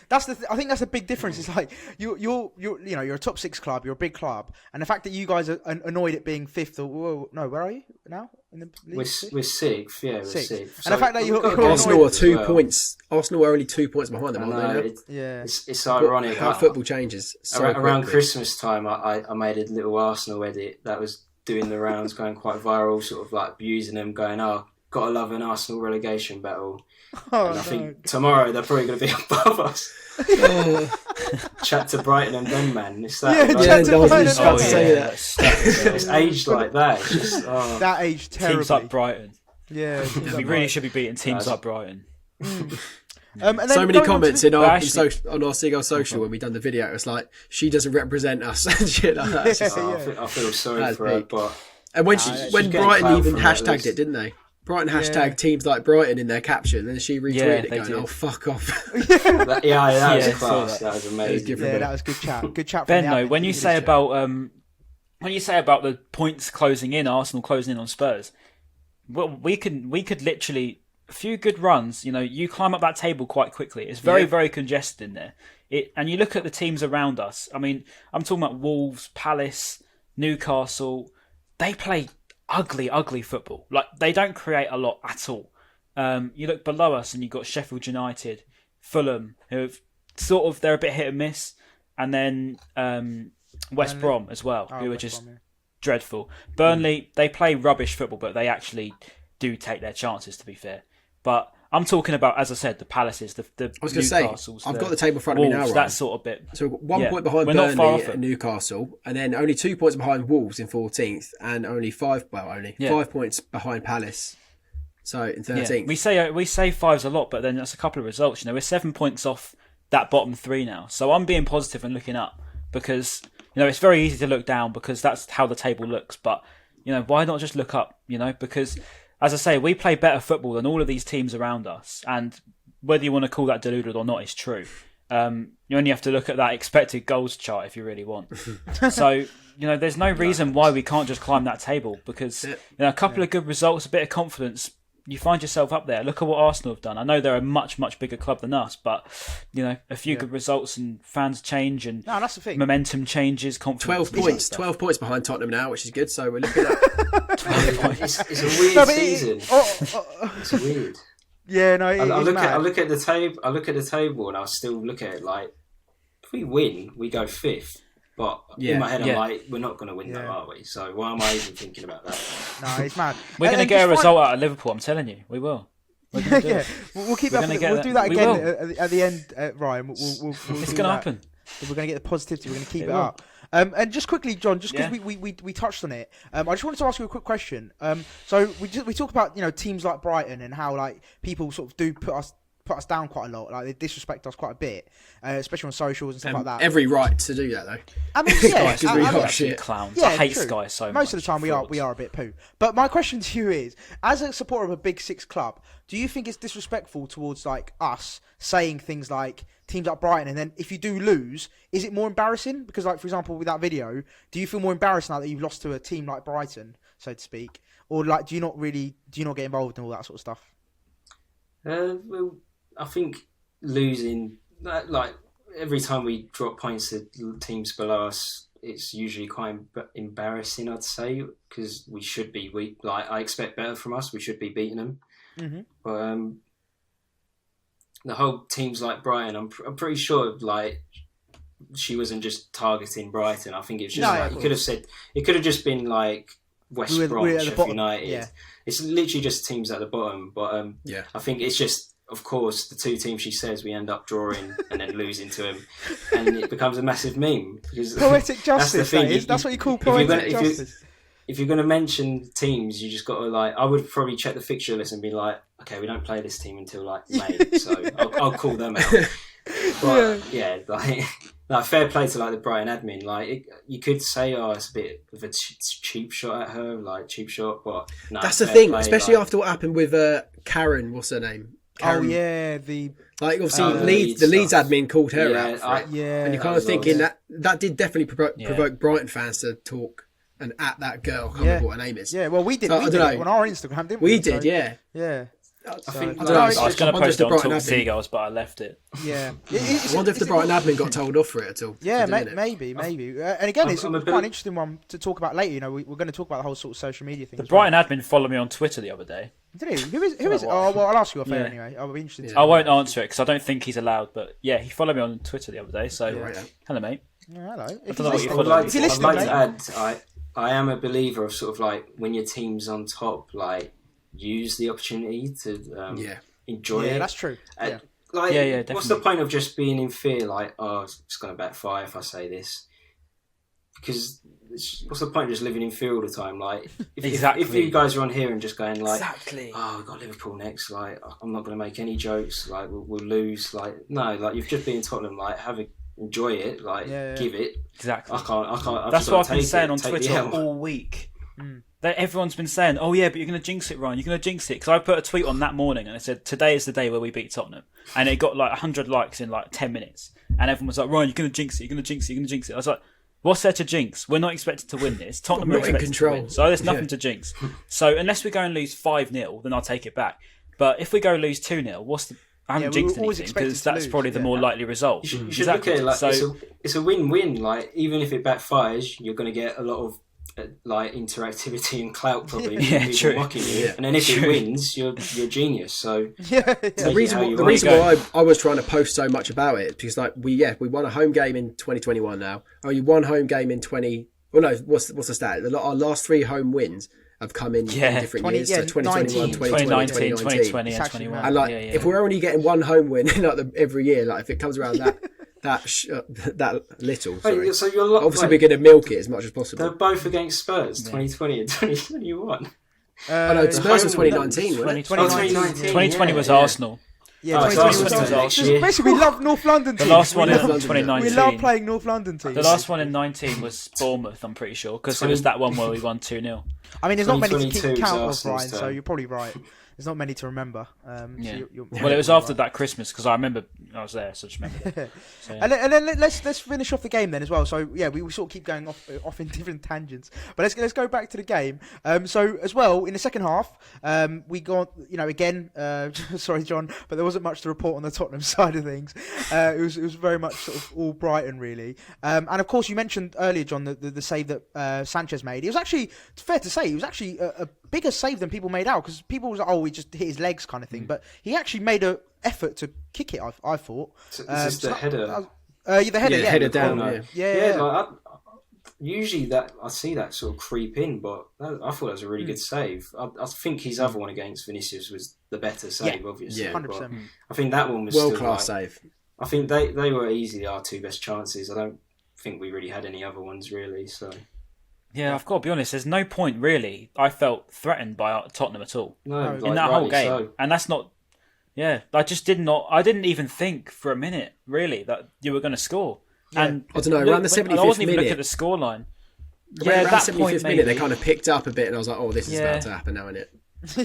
That's I think that's a big difference. It's like you're a top 6 club, you're a big club, and the fact that you guys are annoyed at being 5th or where are you now in the league? We're 6th, yeah, we're 6th. And the fact that you're Arsenal are 2 points. Arsenal are only 2 points behind them, aren't they? It's ironic how football changes. Around Christmas time, I made a little Arsenal edit that was doing the rounds, going quite viral, sort of like abusing them, going, gotta love an Arsenal relegation battle. Oh, And I think tomorrow they're probably going to be above us. Chat to Brighton and them, man. It's that. Yeah, like, chat to I was Brighton just and about to them. say that. it's aged like that. It's just, oh. That aged terribly. Teams like Brighton. Yeah, teams We like really Brighton. should be beating teams like Brighton. And then So many going on to comments the- on our Seagulls Social when we done the video. It's like she doesn't represent us and shit like that. It's just- Oh, I feel sorry That's for her, big. but And when she's when getting Brighton clout even from that hashtagged list. it, didn't they? Brighton Yeah. hashtag teams like Brighton in their caption, and she retweeted Yeah, it they going, did. "Oh fuck off." that was Yeah, class. saw That was amazing. different. Yeah, that was good chat. Good chat. Ben, from the though, admin. when you Good say chat. about the points closing in, Arsenal closing in on Spurs, well, we could literally a few good runs. You know, you climb up that table quite quickly. It's very very congested in there. And you look at the teams around us. I mean, I'm talking about Wolves, Palace, Newcastle. They play ugly football. Like they don't create a lot at all. You look below us and you've got Sheffield United, Fulham, who have sort of, they're a bit hit and miss, and then West Burnley. Brom as well, Oh, who are West just Brom, yeah. dreadful. Burnley, they play rubbish football, but they actually do take their chances, to be fair. But I'm talking about, as I said, the Palaces, the I was going to say, Newcastles, I've the got the table in front of me now, Wolves, right? that sort of bit. So we've got 1 Yeah, point behind we're not far Burnley off it. and Newcastle, and then only 2 points behind Wolves in 14th, and only 5 points behind Palace. So in 13th. Yeah. We say five's a lot, but then that's a couple of results. You know, we're 7 points off that bottom three now. So I'm being positive and looking up because, you know, it's very easy to look down because that's how the table looks. But, you know, why not just look up, you know, because, as I say, we play better football than all of these teams around us. And whether you want to call that deluded or not is true. You only have to look at that expected goals chart if you really want. So, you know, there's no reason why we can't just climb that table because, you know, a couple of good results, a bit of confidence, you find yourself up there. Look at what Arsenal have done. I know they're a much, much bigger club than us, but, you know, a few good results and fans change and No, that's the thing. momentum changes, confidence. 12 points. 12 points behind Tottenham now, which is good. So we're looking at 12 points. It's a weird No, but season. It's weird. Yeah, no, it I is look mad. at the table. I look at the table, and I still look at it like, if we win, we go fifth. But in my head, I'm like, we're not going to win, though, are we? So why am I even thinking about that? No, it's mad. We're going to get a result out of Liverpool, I'm telling you. We will. We're gonna do Yeah, it. we'll keep We're that. gonna get We'll that. do that We again will. at the end, Ryan. We'll It's do going to that. happen. We're going to get the positivity. We're going to keep it will. up. And just quickly, John, just because Yeah. we touched on it, I just wanted to ask you a quick question. So we talk about, you know, teams like Brighton and how like people sort of do put us down quite a lot. Like they disrespect us quite a bit, especially on socials and stuff like that. every right to do that, though. I mean, yeah, Because we I- are I- shit. Clowns. Yeah, I hate true. Sky so much. Most of the time we are a bit poo. But my question to you is, as a supporter of a Big Six club, do you think it's disrespectful towards like us saying things like teams like Brighton, and then if you do lose, is it more embarrassing? Because like for example with that video, do you feel more embarrassed now that you've lost to a team like Brighton, so to speak, or like do you not get involved in all that sort of stuff? Well, I think losing, like every time we drop points to teams below us, it's usually quite embarrassing, I'd say, because we should be weak. Like I expect better from us. We should be beating them. Mm-hmm. But the whole teams like Brighton, I'm pretty sure like she wasn't just targeting Brighton. I think it's just No, like you could have said it could have just been like West We're Brom, at the Sheffield bottom, United. yeah. It's literally just teams at the bottom. But Yeah. I think it's just, of course, the two teams she says we end up drawing and then losing to them, and it becomes a massive meme because Poetic that's the justice. thing. That's what you call if you're poetic gonna- if you- justice. If you're going to mention teams, you just got to like. I would probably check the fixture list and be like, okay, we don't play this team until like May, so I'll call them out. But yeah, like fair play to like the Brighton admin. Like you could say, oh, it's a bit of a cheap shot at her, like cheap shot. But no, That's the fair thing, play, especially like, after what happened with Karen. What's her name? Oh Karen. yeah, the Like obviously, Oh, the the Leeds stuff. admin called her Yeah, out for it. yeah. And you're kind that of was thinking odd. that did definitely Yeah. provoke Brighton fans to talk and at that girl. I can't remember what her name is. Yeah, well, we did. So, we I did don't it know. on our Instagram, didn't we? We did, yeah. Yeah. I think I like, don't know, I was going to I wonder post if it the on Brighton Talk admin- Seagulls, but I left it. Yeah. I wonder if the Brighton admin got told off for it at all. Yeah, for doing it. maybe. And again, it's I'm a quite bit- an interesting one to talk about later. You know, we're going to talk about the whole sort of social media thing. The as well. Brighton admin followed me on Twitter the other day. Did he? Who is it? why. Oh, well, I'll ask you off air Yeah. anyway. I'll be interested. Yeah. to I won't answer it because I don't think he's allowed. But yeah, he followed me on Twitter the other day. So Right, yeah. hello, mate. Yeah, hello. If don't know what you I follow would like, if you're I'd listening, like mate. to add, I am a believer of sort of like when your team's on top, like use the opportunity to enjoy it. Yeah, that's true. Yeah. Definitely. What's the point of just being in fear? Like, oh, it's going to backfire if I say this. Because what's the point of just living in fear all the time? Like, if you guys are on here and just going like, oh, we've got Liverpool next. Like, I'm not going to make any jokes. Like, we'll lose. Like, no, like you've just been in Tottenham. Like, enjoy it. Like, give it. Exactly. I can't. That's what I've been saying on Twitter all week. That everyone's been saying, oh yeah, but you're going to jinx it, Ryan. You're going to jinx it. Because I put a tweet on that morning and I said, today is the day where we beat Tottenham. And it got like 100 likes in like 10 minutes. And everyone was like, Ryan, you're going to jinx it. You're going to jinx it. You're going to jinx it. I was like, what's there to jinx? We're not expected to win this. Tottenham are expected to win. So there's nothing to jinx. So unless we go and lose 5-0, then I'll take it back. But if we go lose 2-0, I haven't jinxed anything because that's probably the more likely result. You should look at it like it's a win-win. Like, even if it backfires, you're going to get a lot of like interactivity and clout probably. People mocking you. And then if it wins, you're a genius. So the reason why I was trying to post so much about it, because like we won a home game in 2021 now. Only one home game in 20. Well, no, what's the stat? Our last 3 home wins have come in different years. So 2021, 2020, 2020, and 21. And like, if we're only getting one home win like every year, like if it comes around that little, sorry. So you're obviously we're going to milk it as much as possible. They're both against Spurs, 2020 and 2021. No, Spurs was 2019, wasn't it? 2020 was Arsenal. Yeah, 2020 was basically, we love North London teams. The last one in 2019. We love playing North London teams. The last one in 19 was Bournemouth, I'm pretty sure, because it was that one where we won 2-0. I mean, there's not many to keep count of, Brian, so you're probably right. There's not many to remember. Well, it was after that Christmas because I remember I was there, so I just remember it. So, and then let's finish off the game then as well. So yeah, we sort of keep going off in different tangents, but let's go back to the game. So as well in the second half, we got again. Sorry, John, but there wasn't much to report on the Tottenham side of things. It was very much sort of all Brighton really. And of course you mentioned earlier, John, the save that Sanchez made. It was actually, it's fair to say, it was actually a bigger save than people made out, because people was like, oh, he just hit his legs kind of thing, but he actually made an effort to kick it. I thought. So is this the header? The header, the header down. Yeah. Like, usually I see that sort of creep in, but I thought that was a really good save. I think his other one against Vinicius was the better save, obviously. Yeah, 100%. I think that one was world-class save. I think they were easily our 2 best chances. I don't think we really had any other ones really. So. Yeah, I've got to be honest. There's no point really. I felt threatened by Tottenham at all in that whole game, and that's not. Yeah, I just did not. I didn't even think for a minute really that you were going to score. Yeah. And I don't know. Around the 75th minute, I wasn't even looking at the scoreline. Yeah, around the 75th minute, they kind of picked up a bit, and I was like, "Oh, this is about to happen now, isn't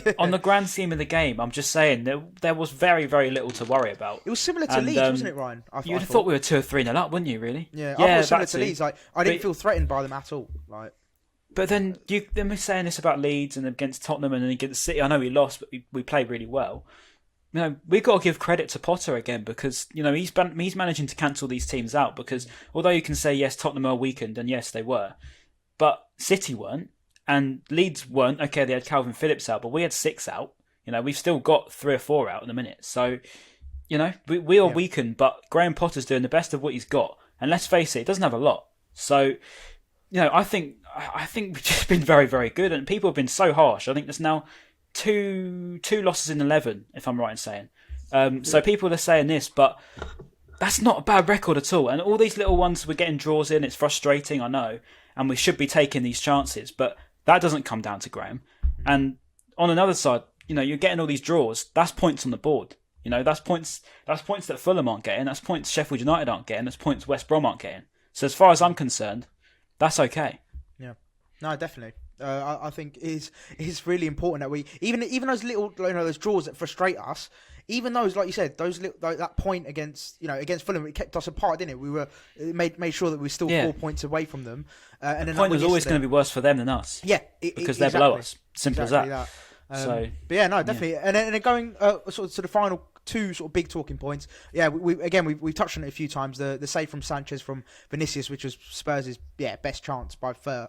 it?" On the grand scheme of the game, I'm just saying there was very, very little to worry about. It was similar to Leeds, wasn't it, Ryan? You'd have thought we were 2 or 3-0 up, wouldn't you? Really? Yeah, I thought it was similar to Leeds. Like, I didn't feel threatened by them at all. Like. But then we're saying this about Leeds and against Tottenham and then against City. I know we lost, but we played really well. We've got to give credit to Potter again, because he's managing to cancel these teams out. Because although you can say yes, Tottenham are weakened, and yes they were, but City weren't, and Leeds weren't. Okay, they had Calvin Phillips out, but we had 6 out. We've still got 3 or 4 out in a minute. So we are weakened, but Graham Potter's doing the best of what he's got, and let's face it, he doesn't have a lot. So I think we've just been very, very good, and people have been so harsh. I think there's now two losses in 11, if I'm right in saying. So people are saying this, but that's not a bad record at all. And all these little ones, we're getting draws in. It's frustrating, I know, and we should be taking these chances, but that doesn't come down to Graham. And on another side, you're getting all these draws. That's points on the board. That's points that Fulham aren't getting. That's points Sheffield United aren't getting. That's points West Brom aren't getting. So as far as I'm concerned, that's okay. Yeah, no, definitely. I think it's really important that we even those little those draws that frustrate us, even those, like you said, those that point against Fulham, it kept us apart, didn't it? It made sure that we were still 4 points away from them. And the point was always going to be worse for them than us. Yeah, because they're below us. Simple as that. But yeah, no, definitely. Yeah. And then going sort of to the final 2 sort of big talking points. Yeah, we touched on it a few times. The save from Sanchez from Vinicius, which was Spurs' best chance by far,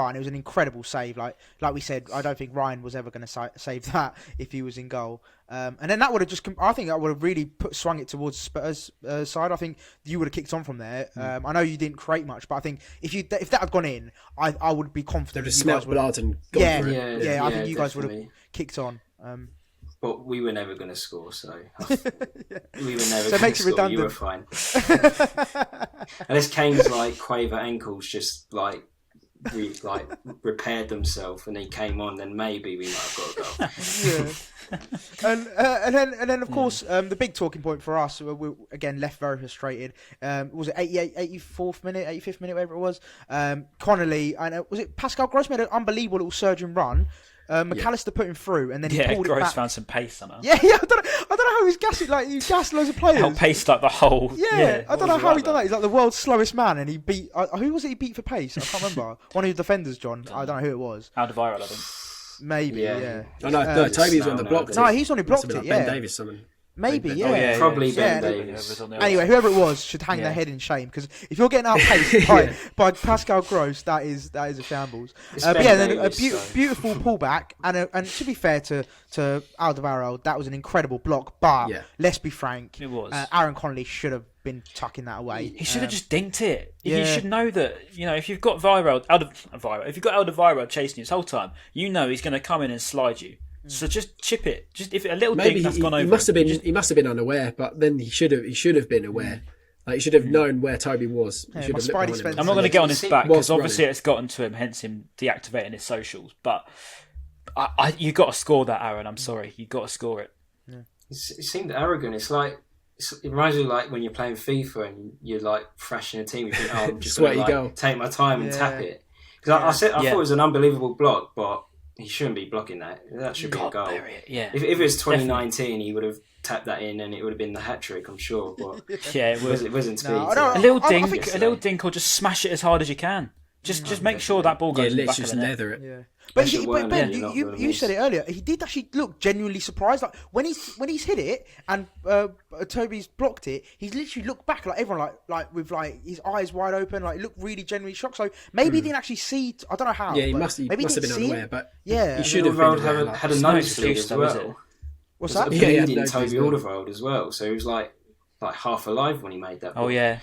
and it was an incredible save. Like we said, I don't think Ryan was ever going to save that if he was in goal. And then that would have I think that would have really swung it towards Spurs' side. I think you would have kicked on from there. I know you didn't create much, but I think if that had gone in, I would be confident. They'd have smelt blood and gone for it. Yeah, I think you guys would have kicked on. But we were never going to score, so Yeah. we were never So it going makes to it score. You were redundant. fine. Unless Kane's like quaver ankles just like repaired themselves and he came on, then maybe we might have got a goal. Yeah. And then of course the big talking point for us, we again left very frustrated. Was it 85th minute, whatever it was. Connolly, and was it Pascal Gross made an unbelievable little surging run. McAllister put him through, and then he pulled it Gross back. found some pace somehow. Yeah, I don't know how he's gassing. Like he gassed loads of players. Outpaced like the whole. Yeah, I don't know how he done that. He's like the world's slowest man, and he beat. Who was it? He beat for pace. I can't remember. One of his defenders, John. I don't know who it was. Alderweireld, I think. Maybe. Yeah. Oh no, Toby's on the block. No, he's only blocked it. Ben Davis, someone. Maybe, Ben yeah. Oh, yeah, probably Ben yeah. Davis. Anyway, whoever it was should hang their head in shame, because if you're getting outpaced by Pascal Gross, that is a shambles. But yeah, then a beautiful pullback, and to be fair to Alderweireld, that was an incredible block. But let's be frank, it was. Aaron Connolly should have been tucking that away. He should have just dinked it. You should know that, if you've got Alderweireld chasing you this whole time, you know he's going to come in and slide you. So just chip it. Just if a little dink that's gone over. He must have been unaware, but then he should have been aware. Like he should have known where Toby was. He should have looked behind him. I'm not going to get on his back because obviously it's gotten to him, hence him deactivating his socials. But you got to score that, Aaron. I'm sorry, you got to score it. It seemed arrogant. It reminds me of like when you're playing FIFA and you're like thrashing a team. You think, I'm just going to take my time and tap it. Because I thought it was an unbelievable block, but he shouldn't be blocking that. That should be a goal. Yeah. If it was 2019, he would have tapped that in and it would have been the hat trick, I'm sure. But it was. It wasn't to be. A little dink, or just smash it as hard as you can. Just make sure that ball goes in the back of the net. Leather it. Yeah. But Ben, you said it earlier. He did actually look genuinely surprised. Like when he's hit it and Toby's blocked it, he's literally looked back like everyone, like with like his eyes wide open. Like he looked really genuinely shocked. So maybe he didn't actually see. I don't know how. Yeah, he must have been unaware. But he should have had a nosebleed as well. What's that? He had Toby Alderweireld as well. So he was like half alive when he made that. Oh yeah.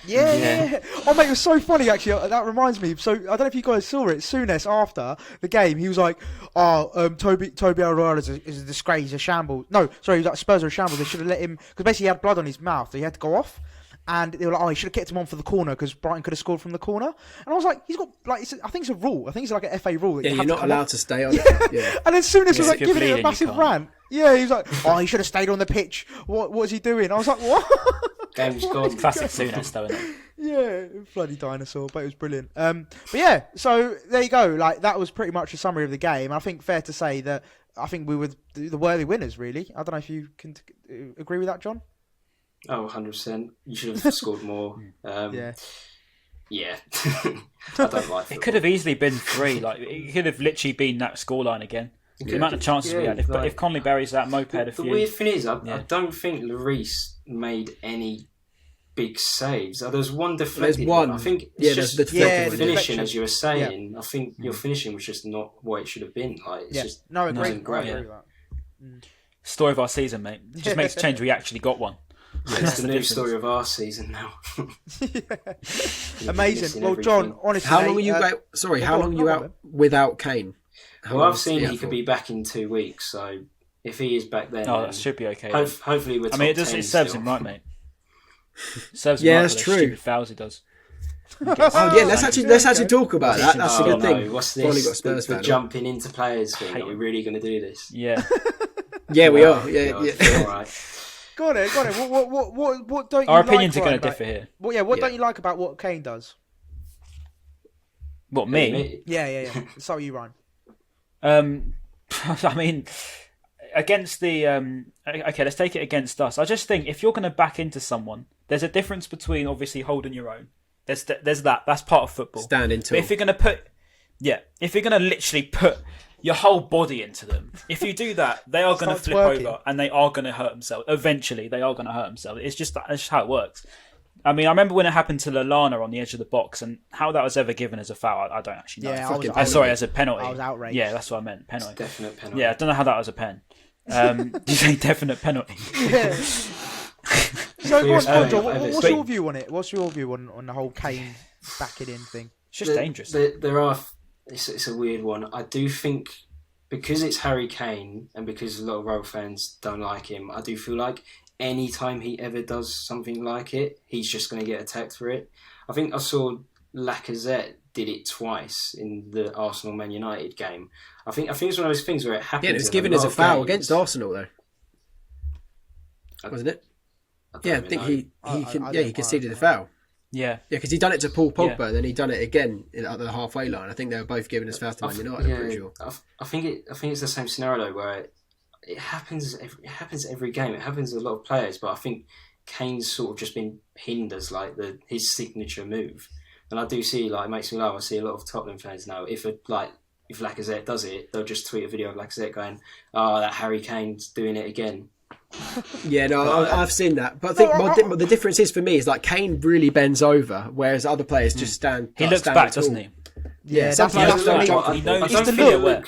Oh mate, it was so funny actually. That reminds me. So I don't know if you guys saw it. Souness after the game, he was like, Toby Alderweireld is a disgrace, a shambles. No, sorry, he was like, Spurs are a shambles. They should have let him, because basically he had blood on his mouth, so he had to go off. And they were like, he should have kept him on for the corner because Brighton could have scored from the corner. And I was like, he's got I think it's a rule. I think it's like an FA rule. That you're not allowed to stay on. Yeah. And then Souness was like giving it a massive rant. Yeah, he was like, he should have stayed on the pitch. What was he doing? I was like, what? Game's gone. Classic Souness, though, isn't it? Yeah, bloody dinosaur, but it was brilliant. But yeah, so there you go. Like that was pretty much a summary of the game. I think fair to say that I think we were the worthy winners. Really, I don't know if you can agree with that, John. Oh, 100%. You should have scored more. Yeah. I don't like it. It could have easily been 3. Like it could have literally been that scoreline again. The amount of chances we had. If Connolly buries that moped a few. The weird thing is, I don't think Lloris made any big saves. There's one deflected. There's one. I think it's just the finishing, as you were saying. Yeah. I think your finishing was just not what it should have been. Like it's just great. Story of our season, mate. It just makes a change. We actually got one. Yeah, it's the new story of our season now. Amazing. Well, John, honestly, how long were you out? Sorry, how long were you out without Kane? I've seen he could be back in 2 weeks. So if he is back then, that should be okay. Hopefully, we're. It serves him right, mate. Serves him right that's for the true. Stupid fouls he does. Let's actually talk about that. That's a good thing. What's this? The jumping into players thing. Are we really going to do this? Yeah. Yeah, we are. Yeah. All right. Go on. What don't you like? Our opinions are going to differ here. What don't you like about what Kane does? What, me? Yeah. So you, Ryan. I mean, against the okay, let's take it against us. I just think if you're going to back into someone, there's a difference between obviously holding your own. There's that's part of football. Stand into. But if you're going to literally put your whole body into them, if you do that, they are going to flip over and they are going to hurt themselves. Eventually, they are going to hurt themselves. That's just how it works. I mean, I remember when it happened to Lallana on the edge of the box, and how that was ever given as a foul, I don't actually know. Yeah, sorry, as a penalty. I was outraged. Yeah, that's what I meant. Penalty. It's definite penalty. Yeah, I don't know how that was a pen. Did you say definite penalty? Yeah. So, go on, John, what's your view on it? What's your view on the whole Kane backing in thing? It's just dangerous. There are. It's a weird one. I do think because it's Harry Kane and because a lot of Royal fans don't like him, I do feel like any time he ever does something like it, he's just going to get attacked for it. I think I saw Lacazette did it twice in the Arsenal-Man United game. I think it's one of those things where it happens. Yeah, it was given as a foul against Arsenal, though, wasn't it? I think he conceded the foul. Yeah, because he done it to Paul Pogba, then he done it again at the halfway line. I think they were both given as fouls to Man United. I'm pretty sure. I think it's the same scenario where it happens. It happens every game. It happens to a lot of players, but I think Kane's sort of just been pinned as like his signature move. And I do see, like, it makes me laugh. I see a lot of Tottenham fans now. If Lacazette does it, they'll just tweet a video of Lacazette going, "Oh, that Harry Kane's doing it again." Yeah, no, I've seen that. But I think the difference is for me is like Kane really bends over, whereas other players just stand. He looks back, doesn't he? Yeah, It's the look.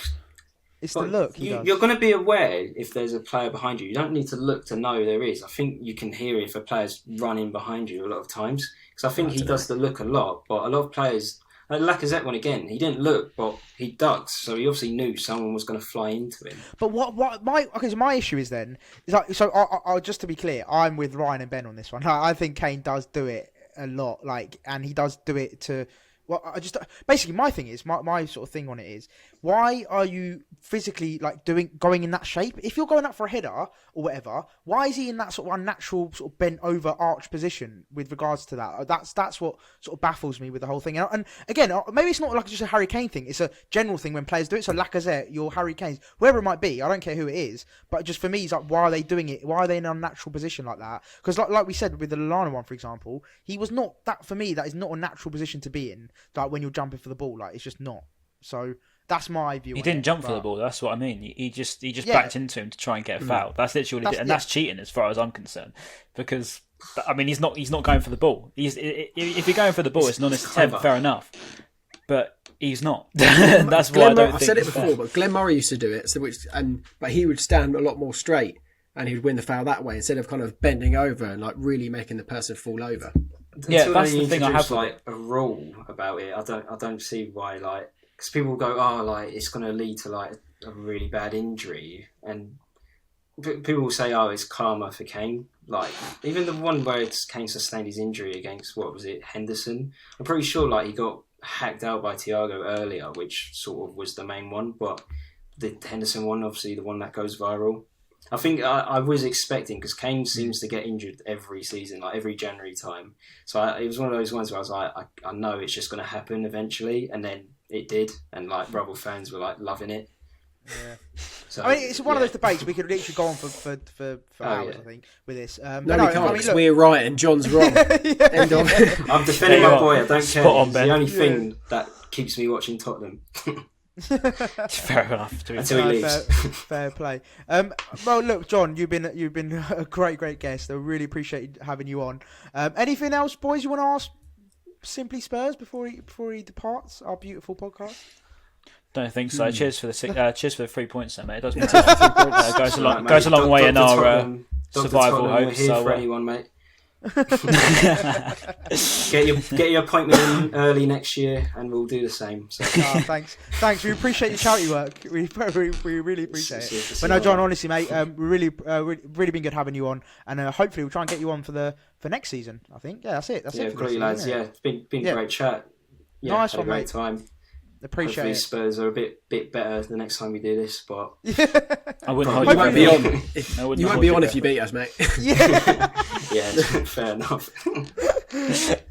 It's the look. You're going to be aware if there's a player behind you. You don't need to look to know there is. I think you can hear if a player's running behind you a lot of times. Because I think he does the look a lot. But a lot of players, like Lacazette one again, he didn't look, but he ducks. So he obviously knew someone was going to fly into him. But my issue is then, is like, so I'll just to be clear, I'm with Ryan and Ben on this one. I think Kane does do it a lot, like, and he does do it to. Well, basically my thing is my sort of thing on it is, why are you physically like going in that shape? If you're going up for a header or whatever, why is he in that sort of unnatural sort of bent over arch position with regards to that? That's what sort of baffles me with the whole thing. And again, maybe it's not like just a Harry Kane thing. It's a general thing when players do it. So Lacazette, your Harry Kane's, whoever it might be, I don't care who it is. But just for me, it's like, why are they doing it? Why are they in an unnatural position like that? Because like we said with the Lallana one, for example, he was not that. For me, that is not a natural position to be in. Like when you're jumping for the ball, like it's just not. So that's my view. He didn't jump for the ball. That's what I mean. He just backed into him to try and get a foul. That's literally what he did, and that's cheating as far as I'm concerned. Because I mean, he's not going for the ball. If you're going for the ball, it's an honest attempt. Fair enough, but he's not. That's why I don't. I've said it before, but Glenn Murray used to do it. But he would stand a lot more straight, and he'd win the foul that way instead of kind of bending over and like really making the person fall over. Until that's the thing I have. Like a rule about it, I don't see why, like, because people go, oh, like it's going to lead to like a really bad injury, and people will say, oh, it's karma for Kane. Like even the one where Kane sustained his injury against, what was it, Henderson? I'm pretty sure like he got hacked out by Thiago earlier, which sort of was the main one, but the Henderson one, obviously the one that goes viral. I think I was expecting, because Kane seems to get injured every season, like every January time. So it was one of those ones where I was like, I know it's just going to happen eventually, and then it did, and like Rebel fans were like loving it. Yeah. So, I mean, it's one of those debates we could literally go on for hours, I think, with this. No, we can't, because we're right and John's wrong. End of. I'm defending my boy, I don't care. It's the only thing that keeps me watching Tottenham. Fair enough. Until he leaves. Fair play. Well, look, John, you've been a great guest. I really appreciate having you on. Anything else, boys, you want to ask Simply Spurs before he departs our beautiful podcast? Don't think so. Cheers for the 3 points, then, mate. It does goes a long way in our survival hope. We're here for anyone, mate. get your appointment in early next year, and we'll do the same. So. Thanks. We appreciate your charity work. We really appreciate it. But no, John, honestly, mate, really been good having you on, and hopefully we'll try and get you on for next season. I think. Yeah, that's it. That's it. Got you, lads. Yeah, it's been a great chat. Yeah, nice had one, a great mate. time. Appreciate Hopefully it. Spurs are a bit better the next time we do this, but I wouldn't hold you won't be on. You won't be on if you beat us, mate. Yeah, fair enough.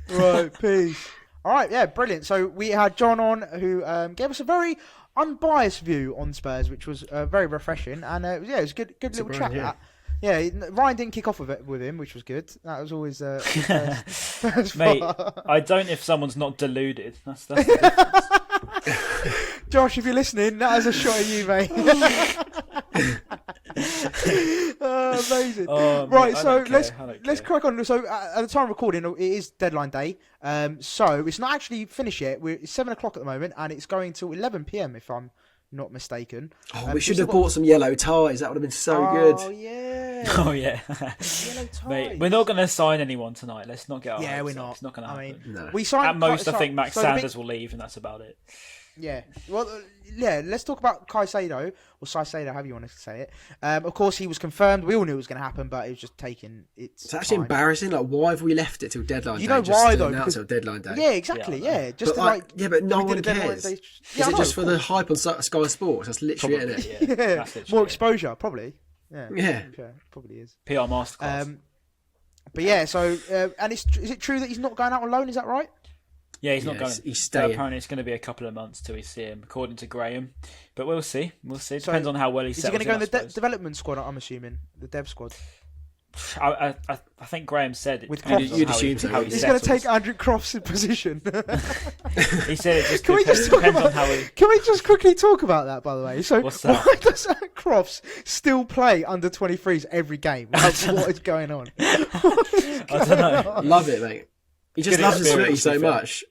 Right, peace. All right, yeah, brilliant. So we had John on, who gave us a very unbiased view on Spurs, which was very refreshing, and it was good little chat. Yeah. That. Yeah, Ryan didn't kick off with him, which was good. That was always first mate. I don't if someone's not deluded. That's the difference. Josh, if you're listening, that is a shot at you, mate. Amazing. Right, mate, so let's crack on. So at the time of recording, it is deadline day. So it's not actually finished yet. It's 7 o'clock at the moment, and it's going till 11 p.m. if I'm not mistaken. We should have bought some yellow ties. That would have been so good. Oh yeah. Yellow ties. Mate, we're not going to sign anyone tonight. Let's not get our hopes we're up. not. It's not going to happen. We signed at most. I think Max Sanders will leave, and that's about it. Yeah. Well, yeah. Let's talk about Caicedo or Caicedo, however you want to say it. Of course, he was confirmed. We all knew it was going to happen, but it was just taking It's actually time. embarrassing. Like, why have we left it till deadline day? You know just why to though? announce Because it on deadline day. Yeah, exactly. Yeah, just But to, like yeah, but no we did one a deadline cares. day- Is Yeah, I it know, just of for the course. hype on Sky Sports? That's literally Probably, it. yeah. Yeah, That's literally more it. exposure, probably. Yeah, Yeah. probably is. PR masterclass. But yeah, so and is it true that he's not going out on loan? Is that right? Yeah, he's not Yeah, going. he's staying. Apparently, it's going to be a couple of months till we see him, according to Graham. But we'll see. We'll see. It So, depends on how well he Is he settles going to go in in, the I suppose. development squad? I'm assuming the dev squad. I think Graham said it. With depends Crofts. on You'd how he- assume so, how he wouldn't He's you? going to settles. take Andrew Croft's position. He said it just Can we just talk depends on about? how he. Can we just quickly talk about that? By the way, so What's that? why does Crofts still play under 23s every game? Like, what is going on? I don't know. Love it, mate. He just Good loves his footy experience, so to be fair. much.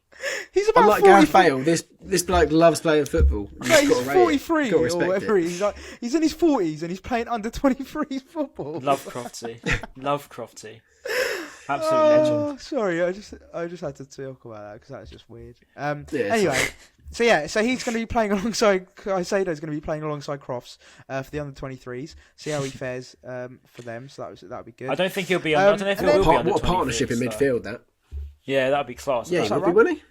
He's about Unlike 40. Gareth Bale, this bloke loves playing football. Yeah, You've got he's to rate it. 43 Got to or respect whatever. it. He's in his 40s and he's playing under 23s football. Love Crofty. Love Crofty. Absolute legend. Oh, sorry, I just had to talk about that because that's just weird. Yeah, Anyway, so he's going to be playing alongside Caicedo's going to be playing alongside Crofts for the under 23s. See how he fares for them. So that would be good. I don't think he'll be on. I don't know if he and will be on. What a partnership in midfield, that. Yeah, that'd be class. Yeah, Is he that would be, right? wouldn't he?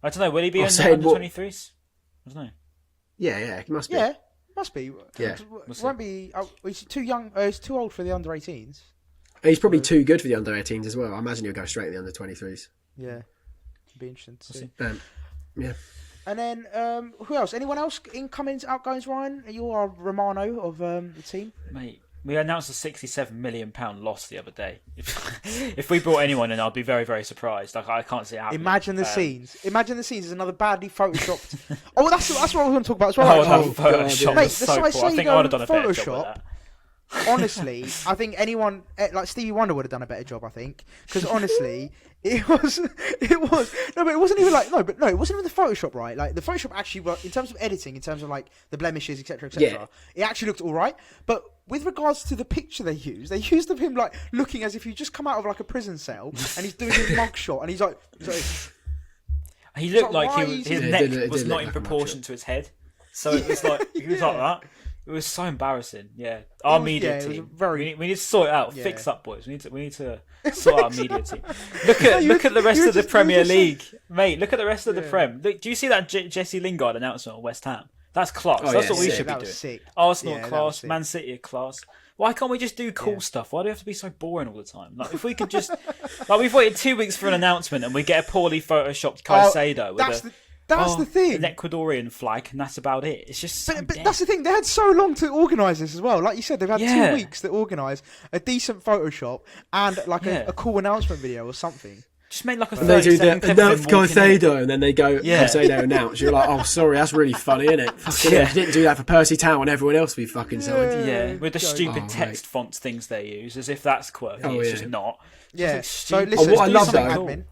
I don't know. Will he be I'm on the saying under what- 23s? I don't know. Yeah, he must be. Yeah, must be. Yeah. Won't be. He's too young. He's too old for the under 18s. And he's probably too good for the under 18s as well. I imagine he'll go straight to the under 23s. Yeah, be interesting to see. Yeah. And then who else? Anyone else? Incomings, outgoings? Ryan, you are Romano of the team. Mate, we announced a £67 million loss the other day. If we brought anyone in, I'd be very, very surprised. Like, I can't see it happening. Imagine the scenes. Imagine the scenes as anot's badly photoshopped. Oh, that's what I was going to talk about as well. Oh, actually. that Photoshop Mate, was the so poor. I Caicedo think I would have done a better job Photoshop- with that. Honestly, I think anyone like Stevie Wonder would have done a better job. I think because honestly, it was no, but it wasn't even like it wasn't even the Photoshop, right? Like the Photoshop actually, in terms of editing, in terms of like the blemishes, etc., Yeah. it actually looked all right. But with regards to the picture they used of him like looking as if he just come out of like a prison cell and he's doing his mugshot and he's like He looked like, like why his is he- neck It did was look not like in a proportion mugshot. to his head. So it was like, he was like that. It was so embarrassing. Yeah. Our media it was team. very- We need to sort it out. Yeah. Fix up, boys. We need to sort out our media team. Look at the rest of the Premier League. Mate, look at the rest of the Prem. Look, do you see that Jesse Lingard announcement on West Ham? That's class. Oh, That's yeah, what we sick. should be That was doing. sick. Arsenal Yeah, that was class, sick. Man City class. Why can't we just do cool Yeah. stuff? Why do we have to be so boring all the time? Like, if we could just, like, we've waited 2 weeks for an announcement and we get a poorly photoshopped Caicedo with That's the thing. an Ecuadorian flag, and that's about it. It's just so But dead. that's the thing. They had so long to organise this as well. Like you said, they've had Yeah. 2 weeks to organise a decent Photoshop and like Yeah. a cool announcement video or something. Just make like a And they do 30-second the clip of him announce walking in. Caicedo, and then they go, Yeah. Caicedo announced. You're like, oh, sorry, that's really funny, isn't it? Fucking Yeah. hell, you didn't do that for Percy Tau and everyone else we fucking signed. Yeah, with the Joke. stupid Oh, text fonts things they use, as if that's quirky. Oh, it's yeah. just not. Yeah. It's So stupid. listen, Oh, what I do love something, though- admin.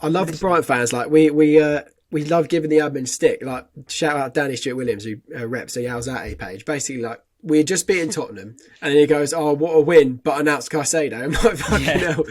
I love the Brighton fans. Like we love giving the admin stick. Like shout out Danny Stewart Williams who reps the Alzate page. Basically, like we had just beaten Tottenham, and then he goes, "Oh, what a win!" But announced Caicedo. I'm like, fucking hell.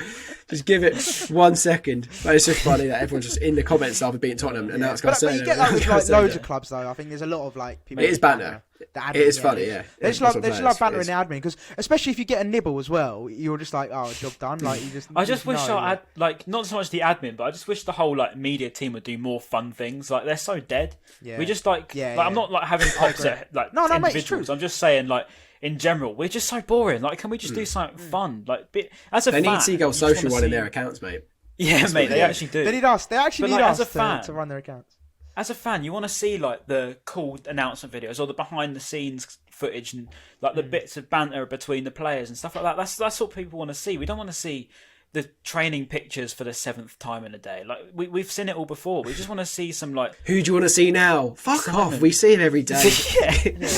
Just give it 1 second. But it's just funny that everyone's just in the comments after beating Tottenham announced But Caicedo. you get that with like Caicedo. loads of clubs though. I think there's a lot of like people. It is banter. The admin, It is funny, yeah. They just That's love what banter it in the admin because especially if you get a nibble as well, you're just like, oh, job done. Like you just. I just wish know, I had, like, not so much the admin, but I just wish the whole, like, media team would do more fun things. Like, they're so dead. Yeah. We just, like, Yeah, I'm yeah. not, like, having pops at, like, No, mate, it's individuals. true. I'm just saying, like, in general, we're just so boring. Like, can we just do something fun? Like, as a They fan, need Seagulls you just Social wanna one in see- their accounts, mate. Yeah, mate, they Yeah. actually do. They need us. They actually But, need like, us as a fan- to run their accounts. As a fan, you want to see like the cool announcement videos or the behind the scenes footage and like the bits of banter between the players and stuff like that. That's what people want to see. We don't want to see the training pictures for the 7th time in a day. Like we've seen it all before. We just want to see some like Who do you want to see now? Fuck off. We see him every day. yeah,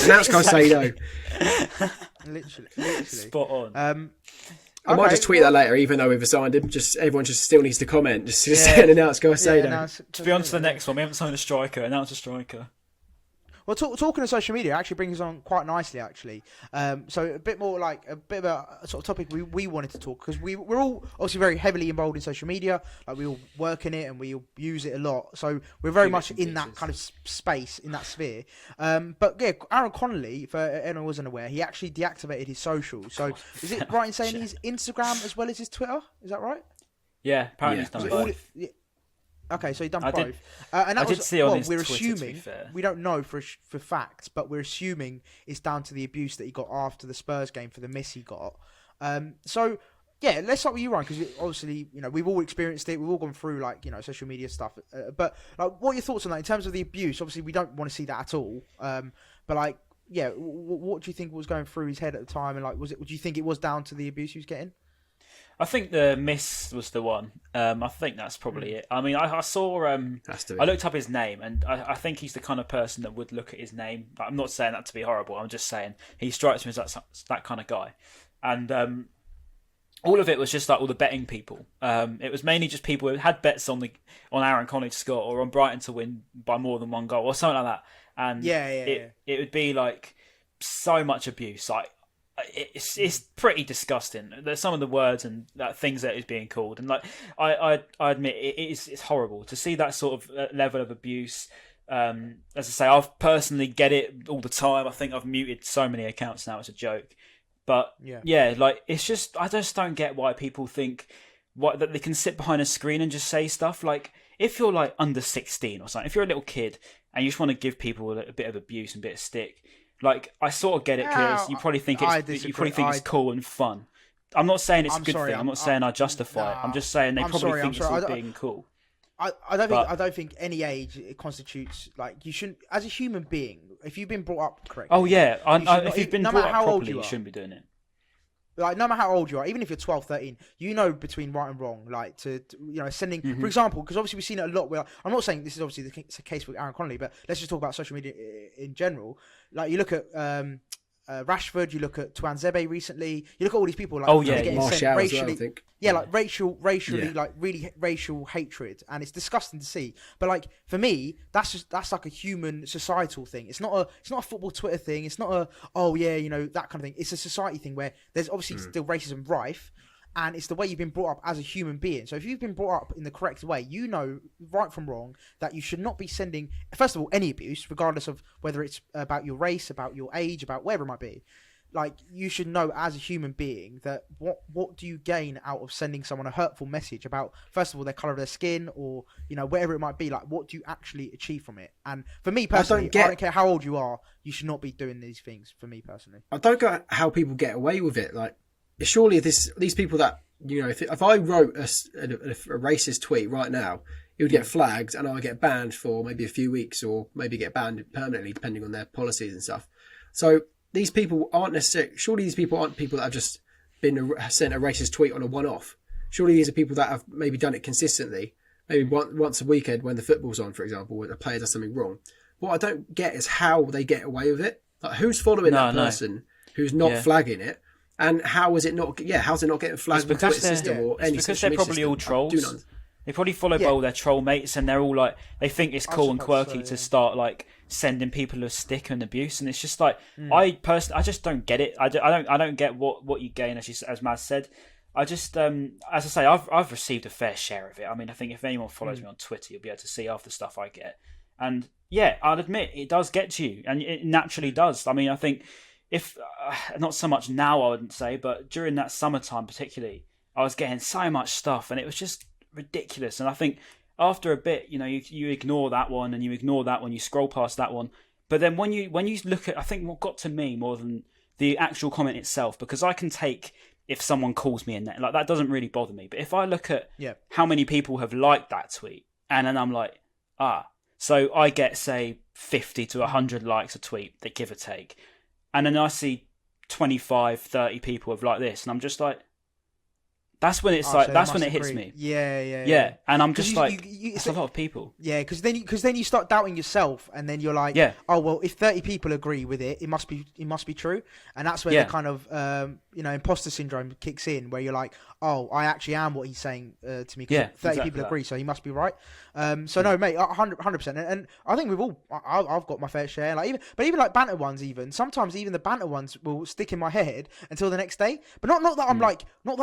Announce Caicedo. Literally. spot on. I might Okay, just tweet that later, even though we've assigned him. Just everyone just still needs to comment. Just say and announce Caicedo. To be on to the next one, we haven't signed a striker. Announce a striker. Well, talking of social media actually brings us on quite nicely, actually. So a bit more like a bit of a sort of topic we wanted to talk, because we're all obviously very heavily involved in social media. Like, we all work in it and we all use it a lot. So we're very much in that kind of space, in that sphere. But yeah, Aaron Connolly, for anyone who wasn't aware, he actually deactivated his social. So is it right in saying his Instagram as well as his Twitter? Is that right? Yeah, apparently he's done both. Okay, so he done both, and I did see on his we're Twitter, assuming, we don't know for fact, but we're assuming it's down to the abuse that he got after the Spurs game for the miss he got. So yeah, let's start with you, Ryan, because obviously, you know, we've all experienced it, we've all gone through, like, you know, social media stuff. But like, what are your thoughts on that in terms of the abuse? Obviously, we don't want to see that at all. But like, yeah, what do you think was going through his head at the time, and like, do you think it was down to the abuse he was getting? I think the miss was the one. I think that's probably it. I mean, I saw. I looked up his name, and I think he's the kind of person that would look at his name. I'm not saying that to be horrible. I'm just saying he strikes me as that kind of guy. And all of it was just like all the betting people. It was mainly just people who had bets on Aaron Connolly to score or on Brighton to win by more than one goal or something like that. And it would be like so much abuse. Like, it's pretty disgusting. There's some of the words and things that is being called, and like I admit it's horrible to see that sort of level of abuse. As I say, I've personally get it all the time. I think I've muted so many accounts now, it's a joke. But yeah, like, it's just, I just don't get why people think that they can sit behind a screen and just say stuff. Like, if you're like under 16 or something, if you're a little kid and you just want to give people a bit of abuse and a bit of stick. Like, I sort of get it, because you probably think it's cool and fun. I'm not saying it's a good thing. I'm not saying I justify it. I'm just saying they probably think it's all being cool. I don't think any age it constitutes, like, you shouldn't, as a human being, if you've been brought up correctly. Oh yeah, if you've been brought up properly, you shouldn't be doing it. Like, no matter how old you are, even if you're 12, 13, you know between right and wrong, like, to you know, sending, for example, because obviously we've seen it a lot where, I'm not saying this is obviously the case with Aaron Connolly, but let's just talk about social media in general. Like, you look at Rashford, you look at Tuanzebe recently, you look at all these people, like, getting sent racially, I think. Like racially, like really racial hatred, and it's disgusting to see. But like, for me, that's like a human societal thing. It's not a football Twitter thing. It's not you know, that kind of thing. It's a society thing where there's obviously still racism rife, and it's the way you've been brought up as a human being. So if you've been brought up in the correct way, you know right from wrong, that you should not be sending, first of all, any abuse, regardless of whether it's about your race, about your age, about whatever it might be. Like, you should know as a human being that what do you gain out of sending someone a hurtful message about, first of all, their colour of their skin, or, you know, whatever it might be. Like, what do you actually achieve from it? And for me personally, I don't care how old you are, you should not be doing these things, for me personally. I don't get how people get away with it. Like, surely these people that, you know, if I wrote a racist tweet right now, it would get flagged and I would get banned for maybe a few weeks, or maybe get banned permanently, depending on their policies and stuff. So these people aren't necessarily, surely these people aren't people that have just been sent a racist tweet on a one-off. Surely these are people that have maybe done it consistently, maybe once a weekend when the football's on, for example, when a player does something wrong. What I don't get is how they get away with it. Like, who's following that person who's not flagging it? And how is it not? Yeah, how's it not getting flagged on the Twitter system or any? Because they're probably all trolls. They probably followed by all their troll mates, and they're all like, they think it's cool and quirky to start like sending people a stick and abuse, and it's just like, I just don't get it. I don't get what you gain, as Maz said. I just as I say, I've received a fair share of it. I mean, I think if anyone follows me on Twitter, you'll be able to see half the stuff I get, and yeah, I'll admit it does get to you, and it naturally does. I mean, I think if not so much now, I wouldn't say, but during that summertime particularly, I was getting so much stuff, and it was just ridiculous. And I think after a bit, you know, you ignore that one and you ignore that one, you scroll past that one. But then when you look at, I think what got to me more than the actual comment itself, because I can take if someone calls me a name, like, that doesn't really bother me. But if I look at how many people have liked that tweet, and then I'm like, so I get, say, 50 to 100 likes a tweet, that give or take, and then I see 25, 30 people have liked this, and I'm just like, That's when it's So that's they when it must hits agree. me. Yeah. And I'm 'Cause just it's a lot of people. Yeah, because then you start doubting yourself, and then you're like, oh well, if 30 people agree with it, it must be true, and that's where the kind of imposter syndrome kicks in, where you're like, oh, I actually am what he's saying to me, because 30 people agree, so he must be right. No, mate, 100%, and I think I've got my fair share, like even like banter ones, sometimes even the banter ones will stick in my head until the next day, but not that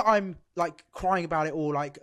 I'm like crying about it or like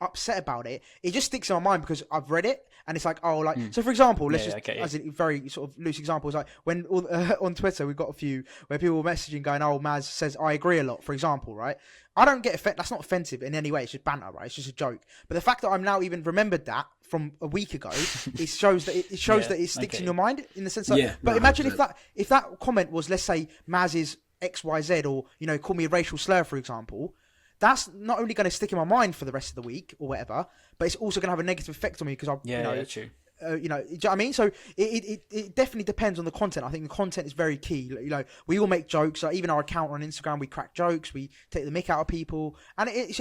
upset about it. It just sticks in my mind because I've read it, and it's like, oh, like so for example, as a very sort of loose example, is like when on Twitter we've got a few where people were messaging going, oh, Maz says I agree a lot, for example, right? I don't get that's not offensive in any way, it's just banter, right? It's just a joke. But the fact that I'm now even remembered that from a week ago, it shows that it sticks in your mind, in the sense that but imagine if that comment was, let's say, Maz's XYZ, or call me a racial slur, for example. That's not only going to stick in my mind for the rest of the week or whatever, but it's also going to have a negative effect on me because true. do you know what I mean? So it definitely depends on the content. I think the content is very key. We all make jokes. Like even our account on Instagram, we crack jokes. We take the mick out of people, and it's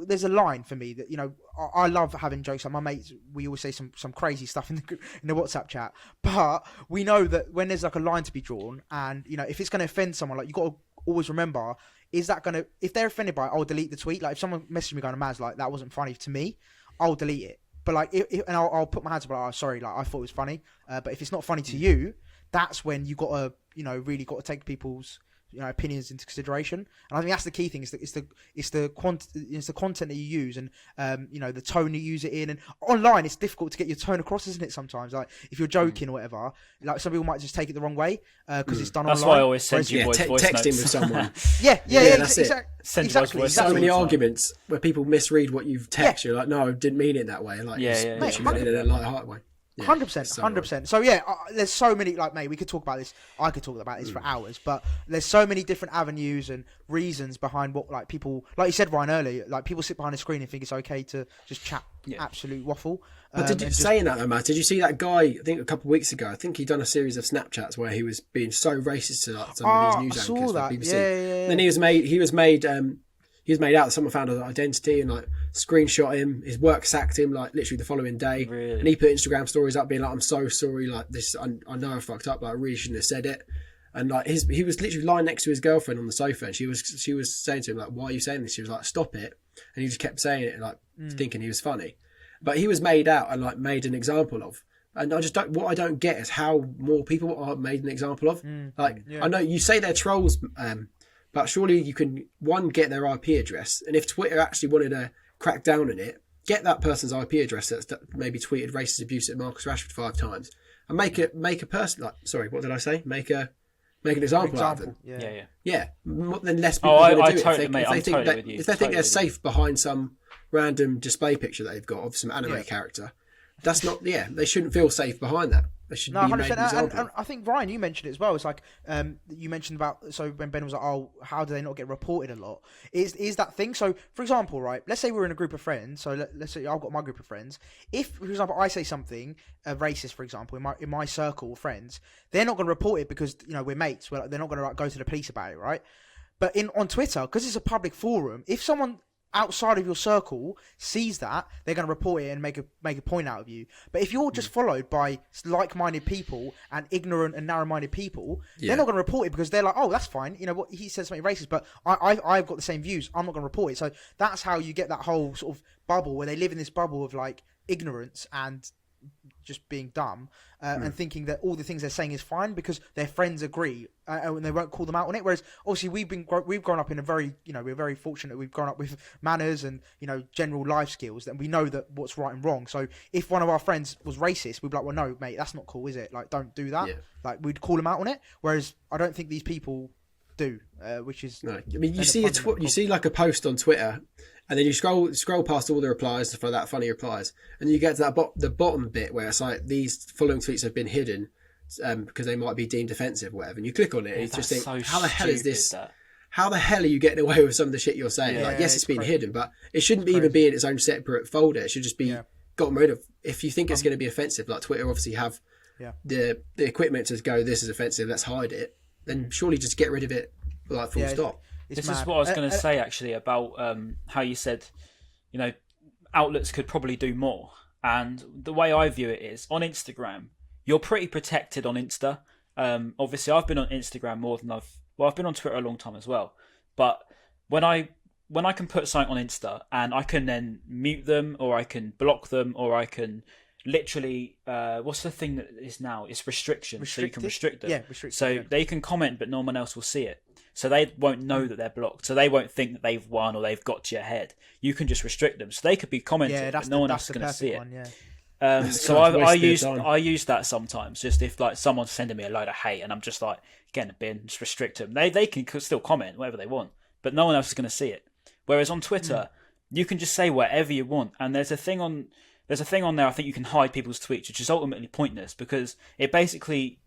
there's a line for me that I love having jokes. Like my mates, we always say some crazy stuff in the WhatsApp chat, but we know that when there's like a line to be drawn, and if it's going to offend someone, like you got to always remember. Is that gonna? If they're offended by it, I'll delete the tweet. Like if someone messages me going, "Maz, like that wasn't funny to me," I'll delete it. But like, and I'll put my hands up, like, "Oh, sorry, like I thought it was funny." But if it's not funny to you, that's when you got to, really got to take people's opinions into consideration. And I think that's the key thing. It's the content that you use, and the tone you use it in. And online, it's difficult to get your tone across, isn't it? Sometimes, like if you're joking or whatever, like some people might just take it the wrong way because it's done that's online. Why I always send you voice texting notes. with someone. That's exactly. So many arguments where people misread what you've texted. You're like, no, I didn't mean it that way. Like, literally in a light-hearted way. 100%. So there's so many, like, mate, we could talk about this. I could talk about this for hours, but there's so many different avenues and reasons behind what, like, people, like you said, Ryan, earlier, like people sit behind a screen and think it's okay to just chat absolute waffle. But saying that though, Matt, did you see that guy? I think a couple of weeks ago, I think he'd done a series of Snapchats where he was being so racist to like, some of these news anchors for BBC. Yeah. Then he was made out. Someone found his identity and like screenshot him. His work sacked him like literally the following day. Really? And he put Instagram stories up being like, "I'm so sorry. Like this, I know I fucked up. Like I really shouldn't have said it." And like he was literally lying next to his girlfriend on the sofa, and she was saying to him like, "Why are you saying this?" She was like, "Stop it," and he just kept saying it, like thinking he was funny. But he was made out and like made an example of. And what I don't get is how more people are made an example of. I know you say they're trolls, but surely you can, one, get their IP address, and if Twitter actually wanted to crack down on it, get that person's IP address that's maybe tweeted racist abuse at Marcus Rashford 5 times, and make a person like, sorry, what did I say? Make an example out of them. Yeah. Then less people are going to do it. If they think they're safe behind some random display picture that they've got of some anime character, that's not. They shouldn't feel safe behind that. They should be made an example. And I think Ryan, you mentioned it as well. It's like you mentioned about, so when Ben was like, "Oh, how do they not get reported a lot?" Is that thing? So, for example, right? Let's say we're in a group of friends. So let's say I've got my group of friends. If, for example, I say something racist, for example, in my circle of friends, they're not going to report it because we're mates. They're not going to go to the police about it, right? But on Twitter, because it's a public forum, if someone outside of your circle sees that, they're going to report it and make a point out of you. But if you're just followed by like-minded people and ignorant and narrow-minded people, they're not going to report it because they're like, oh, that's fine. What he says something racist, but I've got the same views. I'm not going to report it. So that's how you get that whole sort of bubble where they live in this bubble of like ignorance and just being dumb and thinking that all the things they're saying is fine because their friends agree and they won't call them out on it. Whereas obviously we've grown up in a very, we're very fortunate. We've grown up with manners and general life skills that we know that what's right and wrong. So if one of our friends was racist, we'd be like, well, no, mate, that's not cool, is it? Like, don't do that. Like, we'd call them out on it. Whereas I don't think these people do, which is no. I mean, you see like a post on Twitter. And then you scroll past all the replies for that funny replies, and you get to the bottom bit where it's like these following tweets have been hidden because they might be deemed offensive, or whatever. And you click on it, and you just think, how the hell is this? How the hell are you getting away with some of the shit you're saying? Yes, it's been hidden, but it shouldn't even be in its own separate folder. It should just be gotten rid of. If you think it's going to be offensive, like Twitter obviously have the equipment to go, this is offensive, let's hide it. Then surely just get rid of it, like full stop. This mad. is what I was going to say actually about how you said, you know, outlets could probably do more. And the way I view it is on Instagram, you're pretty protected on Insta. Obviously, I've been on Instagram more than I've been on Twitter a long time as well. But when I can put something on Insta and I can then mute them, or I can block them, or I can literally what's the thing that is now? It's restrictions. So you can restrict them. Yeah, restricted. So they can comment, but no one else will see it. So they won't know that they're blocked. So they won't think that they've won or they've got to your head. You can just restrict them. So they could be commenting, but no one else is going to see it. One, yeah. So I use that sometimes. Just if like someone's sending me a load of hate and I'm just like, get in the bin, just restrict them. They can still comment whatever they want, but no one else is going to see it. Whereas on Twitter, you can just say whatever you want, and there's a thing on there. I think you can hide people's tweets, which is ultimately pointless because it literally,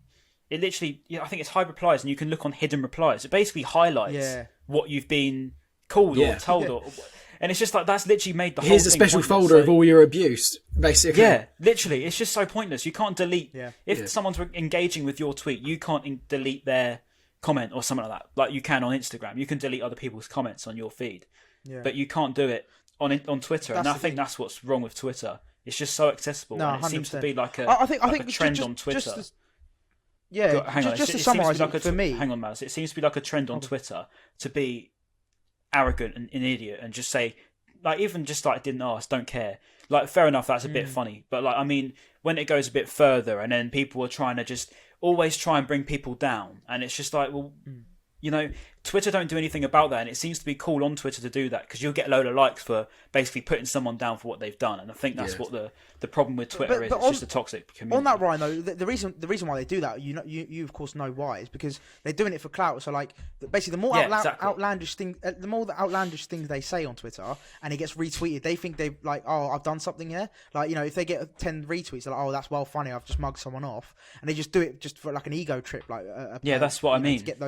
I think it's hide replies, and you can look on hidden replies. It basically highlights what you've been called or told, and it's just like that's literally made the whole thing Here's a special pointless. folder of all your abuse, basically. Yeah, literally, it's just so pointless. You can't delete if someone's engaging with your tweet. You can't delete their comment or something like that. Like you can on Instagram, you can delete other people's comments on your feed, but you can't do it on Twitter. And I think that's what's wrong with Twitter. It's just so accessible. No, and it seems to be like a trend on Twitter. Just to summarise it for me. Hang on, Maz. It seems to be like a trend on Twitter to be arrogant and an idiot and just say, like, even just like didn't ask, don't care. Like, fair enough, that's a bit funny. But like, I mean, when it goes a bit further and then people are trying to just always try and bring people down, and it's just like, well, you know, Twitter don't do anything about that, and it seems to be cool on Twitter to do that because you'll get a load of likes for basically putting someone down for what they've done, and I think that's what the problem with Twitter is. It's just a toxic community. On that, Ryan, though, the reason why they do that, you of course know why, is because they're doing it for clout. So like, basically, the more outlandish things they say on Twitter, and it gets retweeted, they think they've like, oh, I've done something here. Like, you know, if they get 10 retweets, they're like, oh, that's well funny, I've just mugged someone off, and they just do it just for like an ego trip, like that's what I mean. To get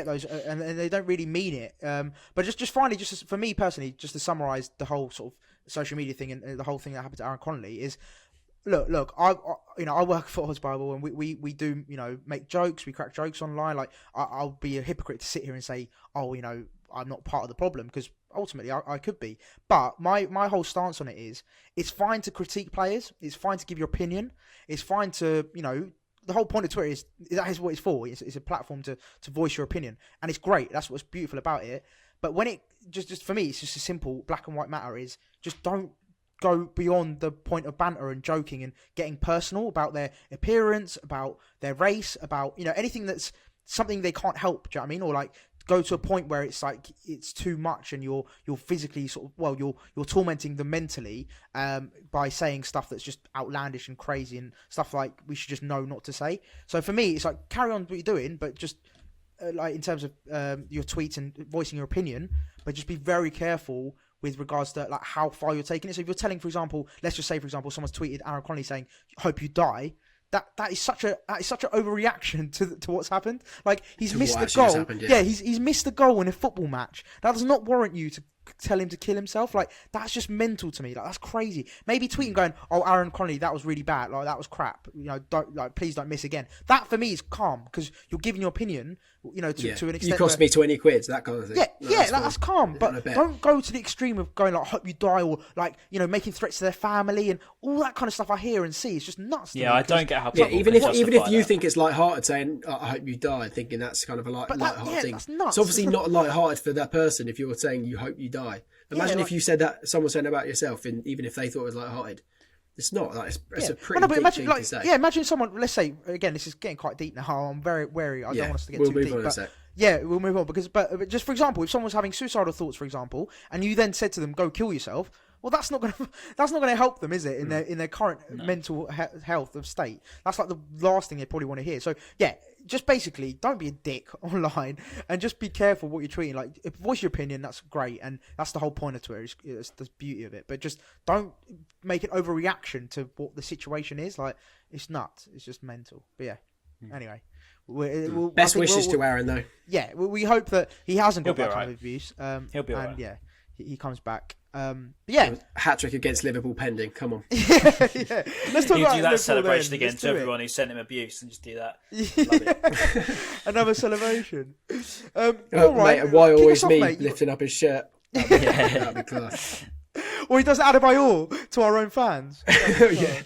those, and they don't really mean it. But just finally, for me personally, just to summarise the whole sort of social media thing and the whole thing that happened to Aaron Connolly is, look, I work for Oz Bible, and we do, you know, make jokes, we crack jokes online. Like I'll be a hypocrite to sit here and say, oh, you know, I'm not part of the problem, because ultimately I could be. But my whole stance on it is, it's fine to critique players, it's fine to give your opinion, it's fine to, you know. The whole point of Twitter is that is what it's for. It's a platform to voice your opinion, and it's great. That's what's beautiful about it. But when it just for me, it's just a simple black and white matter. Is just don't go beyond the point of banter and joking and getting personal about their appearance, about their race, about, you know, anything that's something they can't help. Do you know what I mean? Or like go to a point where it's like it's too much and you're physically sort of, well, you're tormenting them mentally by saying stuff that's just outlandish and crazy and stuff like we should just know not to say. So for me, it's like, carry on what you're doing, but just like in terms of your tweets and voicing your opinion, but just be very careful with regards to like how far you're taking it. So if you're telling, for example, let's just say, for example, someone's tweeted Aaron Connolly saying, "Hope you die." That is such an overreaction to what's happened. Like, he's missed the goal. Happened, yeah. He's missed the goal in a football match. That does not warrant you to tell him to kill himself. Like, that's just mental to me. Like, that's crazy. Maybe tweeting going, "Oh, Aaron Connolly, that was really bad. Like, that was crap. You know, please don't miss again." That for me is calm, because you're giving your opinion. You know, to an extent. You cost me 20 quid, that kind of thing. That's calm. But don't go to the extreme of going like, "Hope you die," or like, you know, making threats to their family and all that kind of stuff I hear and see. It's just nuts. To me, I don't get how. Even if you think it's light-hearted, saying, "I hope you die," thinking that's kind of a light-hearted thing. That's nuts. It's obviously not light-hearted for that person if you're saying you hope you die. Imagine if you said that, someone said about yourself, and even if they thought it was light-hearted. It's not. Like, it's a pretty deep thing to say. Yeah, imagine someone, let's say, again, this is getting quite deep now. I'm very wary. I don't want us to get too deep. We'll move on. But just for example, if someone's having suicidal thoughts, for example, and you then said to them, "Go kill yourself," well, that's not gonna help them, is it? In their current mental health of state, that's like the last thing they probably want to hear. So yeah, just basically don't be a dick online and just be careful what you're tweeting. Like, if voice your opinion, that's great, and that's the whole point of Twitter. It's the beauty of it. But just don't make an overreaction to what the situation is. Like, it's nuts. It's just mental. But yeah. Anyway. Best wishes to Aaron, though. Yeah, we hope that he hasn't got that kind of abuse. He'll be alright. Yeah, he comes back. But yeah, Hat trick against Liverpool pending. Come on. yeah. Let's talk You about do that Liverpool celebration then. again Let's to do it. everyone who sent him abuse, and just do that. Another celebration. Oh, All right. mate, why Kick always us off, me mate. lifting up his shirt? That'd be class. Or he does Adebayor to our own fans. Yeah.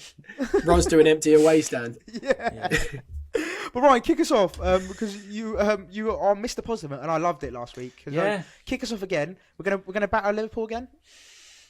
Ron's doing empty away stand. Yeah. But Ryan, kick us off because you are Mr. Positive, and I loved it last week. Yeah. Kick us off again. We're gonna batter Liverpool again.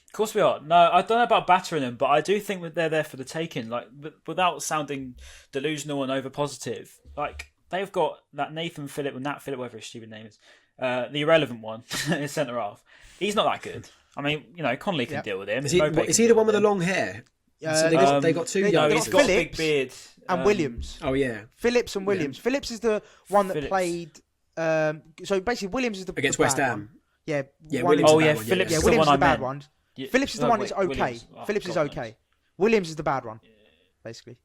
Of course we are. No, I don't know about battering them, but I do think that they're there for the taking. Like, without sounding delusional and over positive, like they've got that Nat Phillip, whatever his stupid name is, the irrelevant one, in centre half. He's not that good. I mean, Connolly can deal with him. Is he the one with the long hair? So they got two they young. No, he's got a Phillips big beard. and Williams. Oh yeah, Phillips and Williams. Yeah. Phillips is the one that Phillips. played. So basically, Williams is the against the West bad Ham. one. Yeah. Yeah, one- Williams. Oh is the yeah, bad one, Phillips Yeah, is Williams the is one the I bad meant. one. Yeah. Phillips is the Oh, one wait, that's okay. Williams. Oh, Phillips is God okay. knows. Williams is the bad one, basically.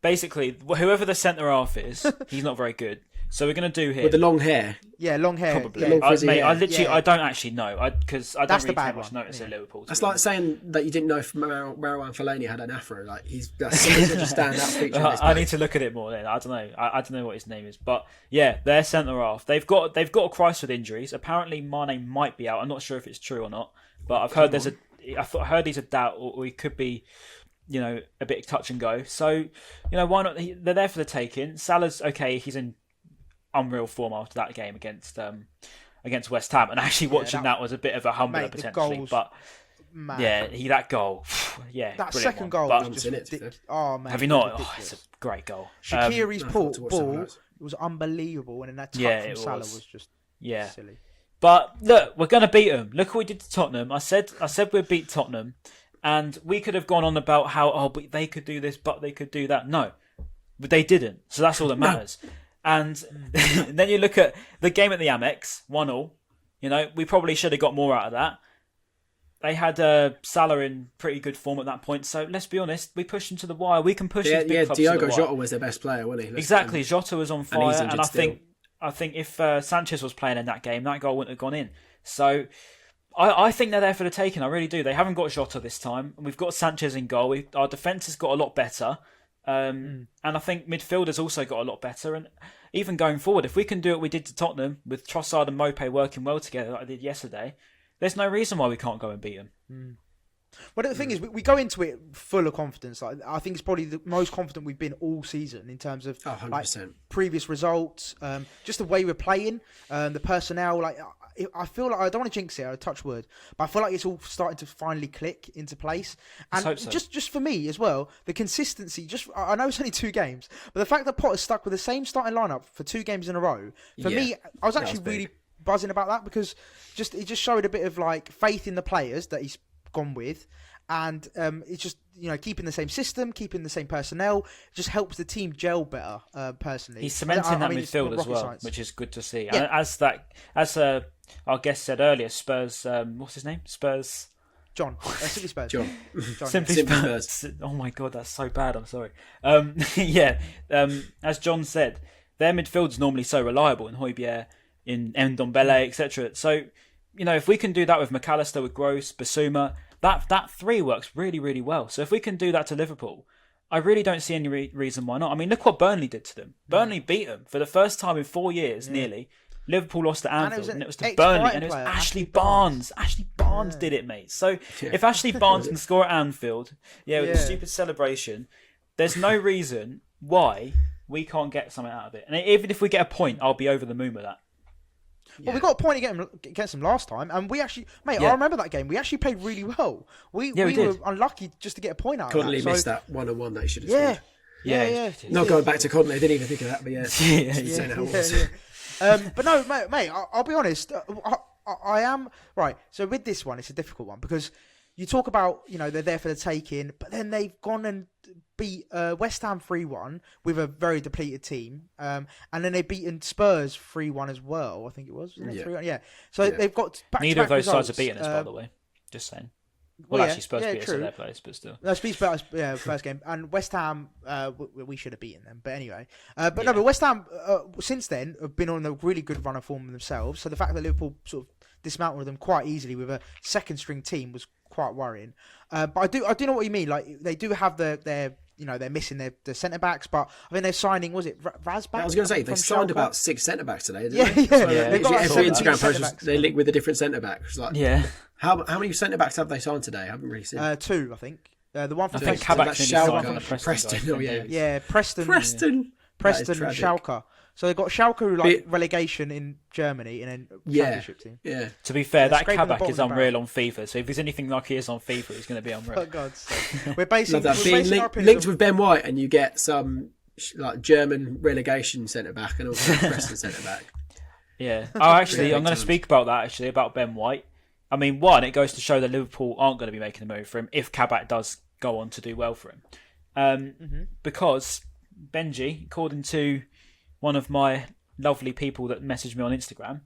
Basically, whoever the centre half is, he's not very good. So we're going to do him. With the long hair. Yeah, long hair. Probably. Yeah. long frizzy Mate, I hair. literally, Yeah. I don't actually know, because I That's don't the really bad take much one. notice at Liverpool. to That's be like honest. saying that you didn't know if Marwan Fellaini had an afro. Like that's such a stand-out feature. Of this I place. need to look at it more. Then I don't know. I don't know what his name is, but yeah, they're centre half. They've got a crisis with injuries. Apparently, Mane might be out. I'm not sure if it's true or not, but I've heard I heard he's a doubt, or he could be, a bit touch and go. So, why not? They're there for the taking. Salah's okay. He's in unreal form after that game against West Ham, and actually watching that was a bit of a humbler Mate, the potentially. goals, But Man. yeah, that goal, yeah, That brilliant second one. goal But was just seen it, ridiculous. Oh man, have you it was not? Oh, ridiculous. it's a great goal. Shaqiri's I forgot to watch some ball highlights. was unbelievable, and then that touch Yeah, from it Salah was. was just Yeah. silly. But look, we're going to beat them. Look what we did to Tottenham. I said we'd beat Tottenham, and we could have gone on about how but they could do this, but they could do that. No, but they didn't. So that's all that matters. And then you look at the game at the Amex, 1-1. We probably should have got more out of that. They had Salah in pretty good form at that point. So let's be honest, we pushed them to the wire. We can push these big clubs to the Diogo wire. Jota was their best player, wasn't he? Exactly, Jota was on he's fire, injured and I still. think if Sanchez was playing in that game, that goal wouldn't have gone in. So I think they're there for the taking. I really do. They haven't got Jota this time. We've got Sanchez in goal. Our defence has got a lot better, and I think midfield has also got a lot better. And even going forward, if we can do what we did to Tottenham with Trossard and Mope working well together, like I did yesterday, there's no reason why we can't go and beat them. But the thing is, we go into it full of confidence. Like, I think it's probably the most confident we've been all season in terms of 100%. previous results, just the way we're playing, the personnel. Like, I feel like I don't want to jinx it, I touch wood, but I feel like it's all starting to finally click into place. And hope so. just for me as well, the consistency. I know it's only 2 games, but the fact that Potter's stuck with the same starting lineup for 2 games in a row, for me, I was actually really buzzing about that, because it just showed a bit of like faith in the players that he's gone with, and it's just keeping the same system, keeping the same personnel, it just helps the team gel better. Personally, He's cementing that it's midfield not as rocket well, science. which is good to see. Yeah. And as our guest said earlier, Spurs. What's his name? Spurs. John, Simply Spurs. John. Simply Simply Spurs. Oh my god, that's so bad. I'm sorry. As John said, their midfield's normally so reliable in Højbjerg, in Ndombele, etc. So, if we can do that with McAllister, with Gross, Basuma, that 3 works really, really well. So if we can do that to Liverpool, I really don't see any reason why not. I mean, look what Burnley did to them. Burnley beat them for the first time in 4 years, nearly. Liverpool lost to Anfield, and it was to ex-Brighton Burnley, and it was player, Ashley Barnes. Ashley Barnes did it, mate. So if Ashley Barnes can score at Anfield, with a stupid celebration, there's no reason why we can't get something out of it. And even if we get a point, I'll be over the moon with that. Well, we got a point against them last time, and we actually, mate, I remember that game. We actually played really well. We were did. unlucky just to get a point out Connolly of that. missed that 1-on-1 that he should have Yeah. scored. Yeah. Not going back to Connolly, I didn't even think of that, but yeah. Saying how it was. But no, mate, I'll be honest. I am right. So with this one, it's a difficult one, because you talk about they're there for the taking, but then they've gone and beat West Ham 3-1 with a very depleted team, and then they've beaten Spurs 3-1 as well. I think it was. Wasn't it? 3-1? Yeah. So they've got back-to-back Neither of those results. sides are beating us, by the way. Just saying. Well, Well, actually, Spurs beat us true. at their place, but still. No, Spurs beat us, first game, and West Ham, we should have beaten them. But anyway, but West Ham since then have been on a really good run of form themselves. So the fact that Liverpool sort of dismantle them quite easily with a second string team was quite worrying. But I do know what you mean. Like they do have their they're missing their centre backs, but I mean they're signing. Was it Razbak? I was going to say they signed about 6 centre backs today. Didn't Yeah, they? yeah. So, They've got every 17 Instagram post centre-backs. they link with a different centre back. It's like, Yeah. how many centre backs have they signed today? I haven't really seen. 2, I think. The one for I think Preston. Kabak's That's in Schalke, the Preston. Preston, guys, oh, yeah. Yeah, Preston. Preston. Preston That and is tragic. Schalke. So they've got Schalke relegation in Germany and then championship team. Yeah. To be fair, They're that scraping the Kabak bottom is of the unreal on FIFA. So if he's anything like he is on FIFA, he's going to be For unreal. God's sake. We're basing, Love that. we're Being basing our opinion linked on- with Ben White, and you get some like German relegation centre back and also Preston centre back. Yeah. Oh, actually, Yeah, I'm going to times. speak about that, actually, about Ben White. I mean, one, it goes to show that Liverpool aren't going to be making a move for him if Kabak does go on to do well for him. Because Benji, according to one of my lovely people that messaged me on Instagram,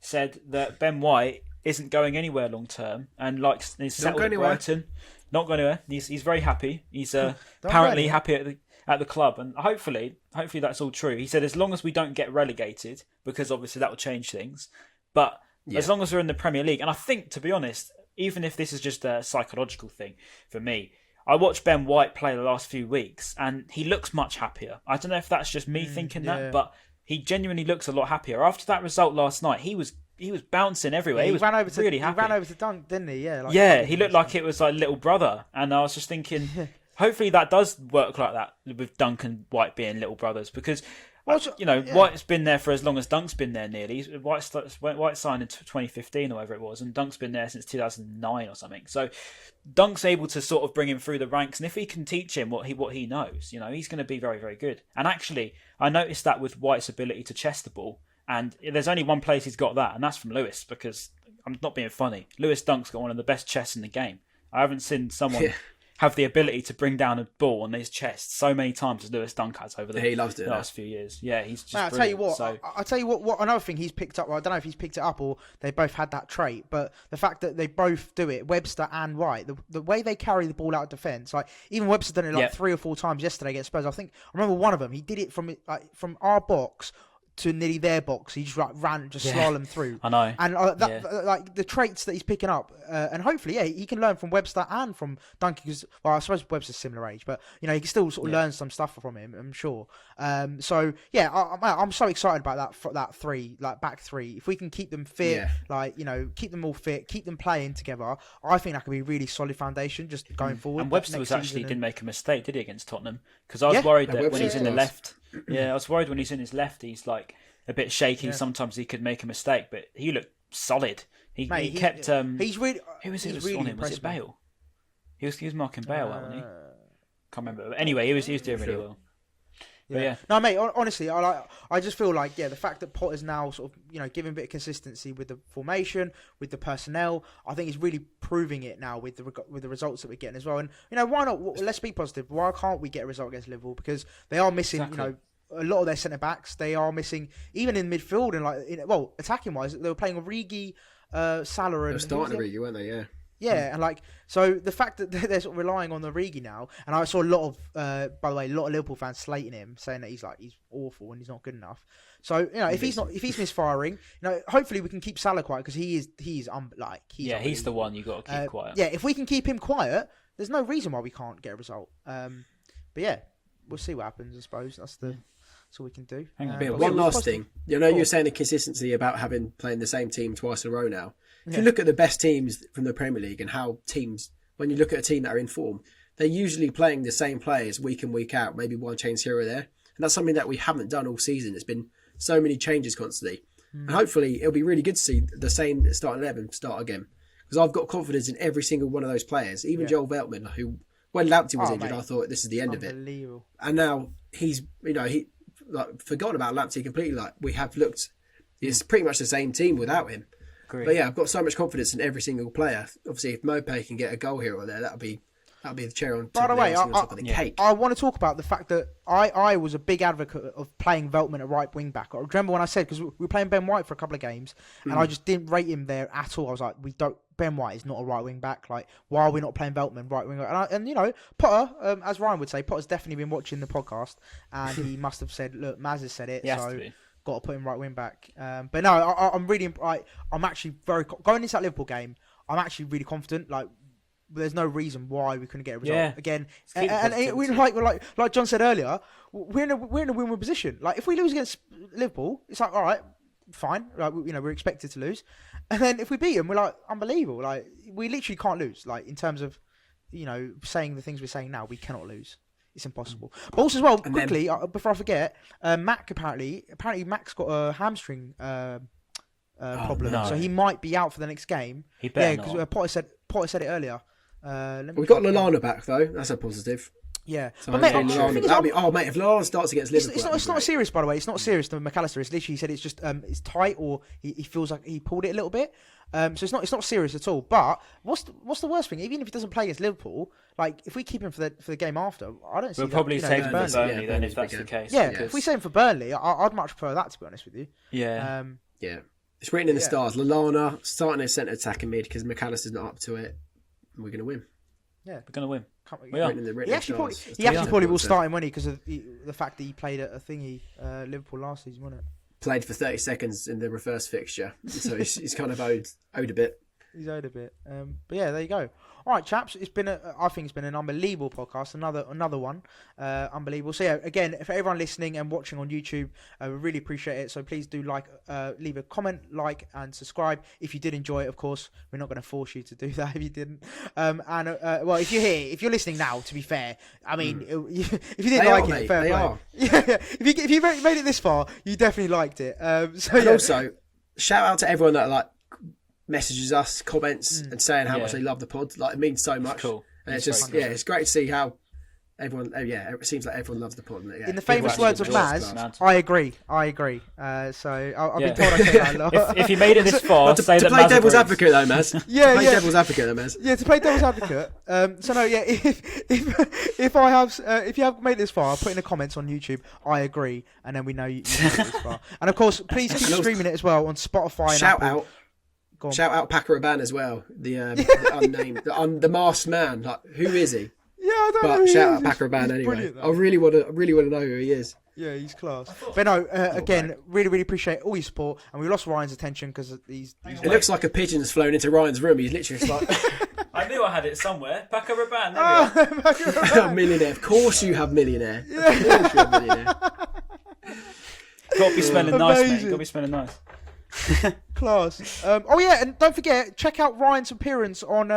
said that Ben White isn't going anywhere long term and he's settled going at anywhere. Brighton. Not going anywhere. He's very happy. He's Don't apparently worry. happy at the club, and hopefully that's all true. He said as long as we don't get relegated, because obviously that will change things, but as long as we're in the Premier League, and I think, to be honest, even if this is just a psychological thing for me, I watched Ben White play the last few weeks, and he looks much happier. I don't know if that's just me thinking yeah. that, but he genuinely looks a lot happier. After that result last night, he was bouncing everywhere. Yeah, he was ran over to, really happy. He ran over to Dunk, didn't he? Yeah. Like, Yeah, he looked like it was like little brother, and I was just thinking, hopefully that does work like that with Dunk and White being little brothers, because White's been there for as long as Dunk's been there. Nearly White signed in 2015 or whatever it was, and Dunk's been there since 2009 or something. So Dunk's able to sort of bring him through the ranks, and if he can teach him what he knows, he's going to be very, very good. And actually, I noticed that with White's ability to chest the ball. And there's only one place he's got that, and that's from Lewis, because I'm not being funny. Lewis Dunk's got one of the best chests in the game. I haven't seen someone have the ability to bring down a ball on his chest so many times as Lewis Dunk has over he loves the it, last few years. Yeah, he's just Man, I'll tell you what. So, I'll tell you what. Another thing he's picked up. Well, I don't know if he's picked it up or they both had that trait, but the fact that they both do it, Webster and White, the way they carry the ball out of defence, like even Webster done it like 3 or 4 times yesterday against Spurs. I remember one of them. He did it from our box to nearly their box. He just ran, slalom through. I know. And like the traits that he's picking up, and hopefully, he can learn from Webster and from Duncan. Because I suppose Webster's similar age, but he can still sort of learn some stuff from him. I'm sure. So yeah, I'm so excited about that three, like back three. If we can keep them fit, keep them all fit, keep them playing together, I think that could be a really solid foundation just going forward. And Webster next actually season. didn't make a mistake, did he, against Tottenham? Because I was worried that when he's in the was. left, I was worried when he's in his left, he's like a bit shaky. Yeah. Sometimes he could make a mistake, but he looked solid. He kept. He's really. Who was it? He's Was really on him? Was it impressed me. Bale? He was marking Bale, wasn't he? Can't remember. But anyway, he was doing really well. But yeah. No, mate. Honestly, I just feel like the fact that Potter's now sort of giving a bit of consistency with the formation, with the personnel. I think he's really proving it now with the results that we're getting as well. And why not? Let's be positive. Why can't we get a result against Liverpool? Because they are missing. Exactly. A lot of their centre backs. They are missing even in midfield and attacking wise. They were playing Origi, Salah, and They were starting Origi, weren't they? Yeah. Yeah, and so the fact that they're sort of relying on Origi now, and I saw a lot of, by the way, a lot of Liverpool fans slating him, saying that he's awful and he's not good enough. So if he's misfiring, hopefully we can keep Salah quiet because he's the one you got to keep quiet. Yeah, if we can keep him quiet, there's no reason why we can't get a result. But yeah, we'll see what happens. I suppose that's all we can do. But one last thing, you were saying the consistency about playing the same team twice in a row now. If you look at the best teams from the Premier League and how teams, when you look at a team that are in form, they're usually playing the same players week in, week out, maybe one change here or there. And that's something that we haven't done all season. It's been so many changes constantly. And hopefully it'll be really good to see the same starting 11 start again. Because I've got confidence in every single one of those players. Even Joel Veltman, who, when Lamptey was injured, I thought this is the end of it. And now he's, he forgotten about Lamptey completely. We have looked, it's pretty much the same team without him. But yeah, I've got so much confidence in every single player. Obviously, if Mopé can get a goal here or there, that'll be the cherry on top, on top of the cake. I want to talk about the fact that I was a big advocate of playing Veltman at right wing back. I remember when I said, because we were playing Ben White for a couple of games, and I just didn't rate him there at all. I was like, Ben White is not a right wing back. Why are we not playing Veltman right wing back? And Potter, as Ryan would say, Potter's definitely been watching the podcast, and he must have said, look, Maz has said it, got to put him right wing back. But no, I'm really, I'm actually going into that Liverpool game. I'm actually really confident. Like, there's no reason why we couldn't get a result again. And we like John said earlier, we're in a win-win position. Like, if we lose against Liverpool, it's like, all right, fine. Like, we're expected to lose, and then if we beat them, we're like, unbelievable. Like, we literally can't lose. Like, in terms of saying the things we're saying now, we cannot lose. It's impossible. But also as well, quickly, before I forget, Mac apparently Mac's got a hamstring problem, so he might be out for the next game. He better not. Because Potter said it earlier. We've got Lallana back though. That's a positive. Yeah, So but mate, mate, if Lallana starts against Liverpool, it's not serious, by the way. It's not serious to McAllister. It's literally, he said it's just it's tight, or he feels like he pulled it a little bit. So it's not serious at all. But what's the worst thing? Even if he doesn't play against Liverpool, like, if we keep him for the game after, I don't see. We'll probably save him for Burnley yeah, then, if that's the case. Yeah, if we save him for Burnley, I'd much prefer that, to be honest with you. Yeah. yeah, it's written in the stars. Lallana starting as centre attacking mid because McAllister's not up to it. We're going to win. Yeah, We're going to win. We are. He actually probably will start him, won't he? Because of the fact that he played a thingy Liverpool last season, wasn't it? Played for 30 seconds in the reverse fixture, so he's kind of owed a bit. He's owed a bit. But yeah, there you go. All right, chaps. I think it's been an unbelievable podcast. Another one. Unbelievable. So yeah, again, for everyone listening and watching on YouTube, we really appreciate it. So please do leave a comment, and subscribe if you did enjoy it. Of course, we're not going to force you to do that if you didn't. Well, if you're listening now, to be fair, I mean, if you didn't like it, fair play. Yeah. If you made it this far, you definitely liked it. Also, shout out to everyone that messages us, comments, and saying how much they love the pod. Like, it means so much. Cool. And it's just it's great to see how everyone. It seems like everyone loves the pod. In the famous words of Maz, I agree. So I've been told I say that a lot. If you made it this far, to play devil's advocate though, Maz. Devil's advocate though, Maz. Yeah, to play devil's advocate. So no, yeah. If you have made it this far, put in the comments on YouTube. I agree, and then we know you made it this far. And of course, please keep streaming it as well on Spotify. And Shout Apple. out. Shout out Paco Rabanne as well, the unnamed, the masked man. Like, who is he? Yeah, I don't know. But shout out Paco Rabanne anyway. I really want to know who he is. Yeah, he's class. But no, again, really appreciate all your support. And we lost Ryan's attention because these. It looks like a pigeon's flown into Ryan's room. He's literally just like. I knew I had it somewhere. Paco Rabanne. Millionaire. Of course you have millionaire. Of course you have millionaire. Got to be smelling nice, mate. Got to be smelling nice. Class. Oh yeah, and don't forget, check out Ryan's appearance on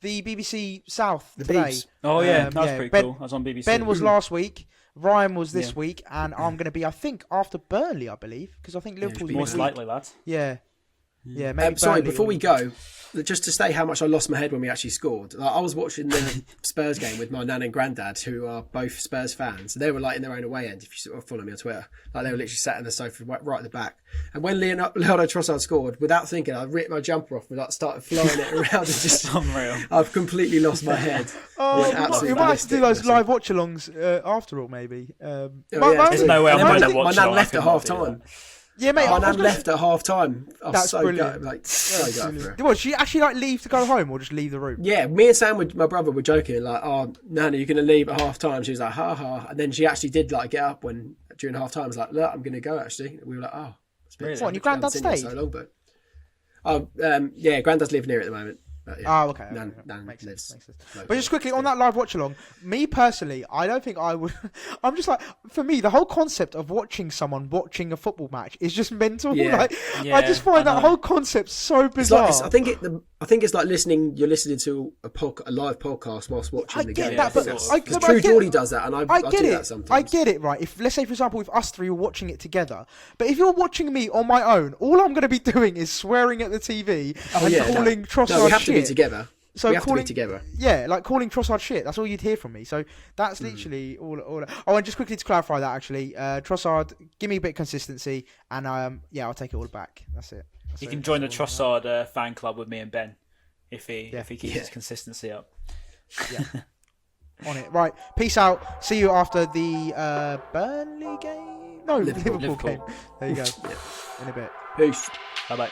the BBC South today. Beeps. Oh yeah, that was pretty cool. I was on BBC. Ben was last week. Ryan was this week, and I'm going to be, I think, after Burnley, I believe, because I think Liverpool's most likely, lads. Yeah. Yeah, maybe. Sorry, before we go, just to say how much I lost my head when we actually scored. Like, I was watching the Spurs game with my nan and granddad, who are both Spurs fans. They were like in their own away end. If you sort of follow me on Twitter, like, they were literally sat on the sofa right at the back. And when Leonardo Trossard scored, without thinking, I ripped my jumper off and started flying it around. And just unreal. I've completely lost my head. You might have to do those live watch-alongs after all, maybe. There's no way I'm going to watch. My nan left at half time. Yeah, mate. My nan left at half time. That's so brilliant. What, she actually leave to go home or just leave the room? Yeah, me and Sam, my brother, were joking like, "Oh, Nana, you're going to leave at half time." She was like, "Ha ha," and then she actually did get up during half time. I was like, "Look, I'm going to go." Actually, we were like, "Oh, it's been What? And your granddad stayed? So long, but yeah, granddad's living here at the moment. But, yeah, okay. Nan makes sense. But just quickly on that live watch along, me personally, I don't think I would. I'm just like, for me, the whole concept of watching someone watching a football match is just mental. Yeah. I just find that whole concept so bizarre. I think it's like listening. You're listening to a live podcast whilst watching the game. True Geordie does that, and I do that sometimes. I get it, right? If, let's say, for example, if us three were watching it together, but if you're watching me on my own, all I'm going to be doing is swearing at the TV and calling Trossard shit. To be together. So we have to be together. Yeah, like calling Trossard shit. That's all you'd hear from me. So that's literally all. Oh, and just quickly to clarify that, actually, Trossard, give me a bit of consistency, and I'll take it all back. That's it. You can join the Trossard fan club with me and Ben if he keeps his consistency up. Yeah. On it. Right. Peace out. See you after the Burnley game. No, Liverpool game. There you go. In a bit. Peace. Bye bye.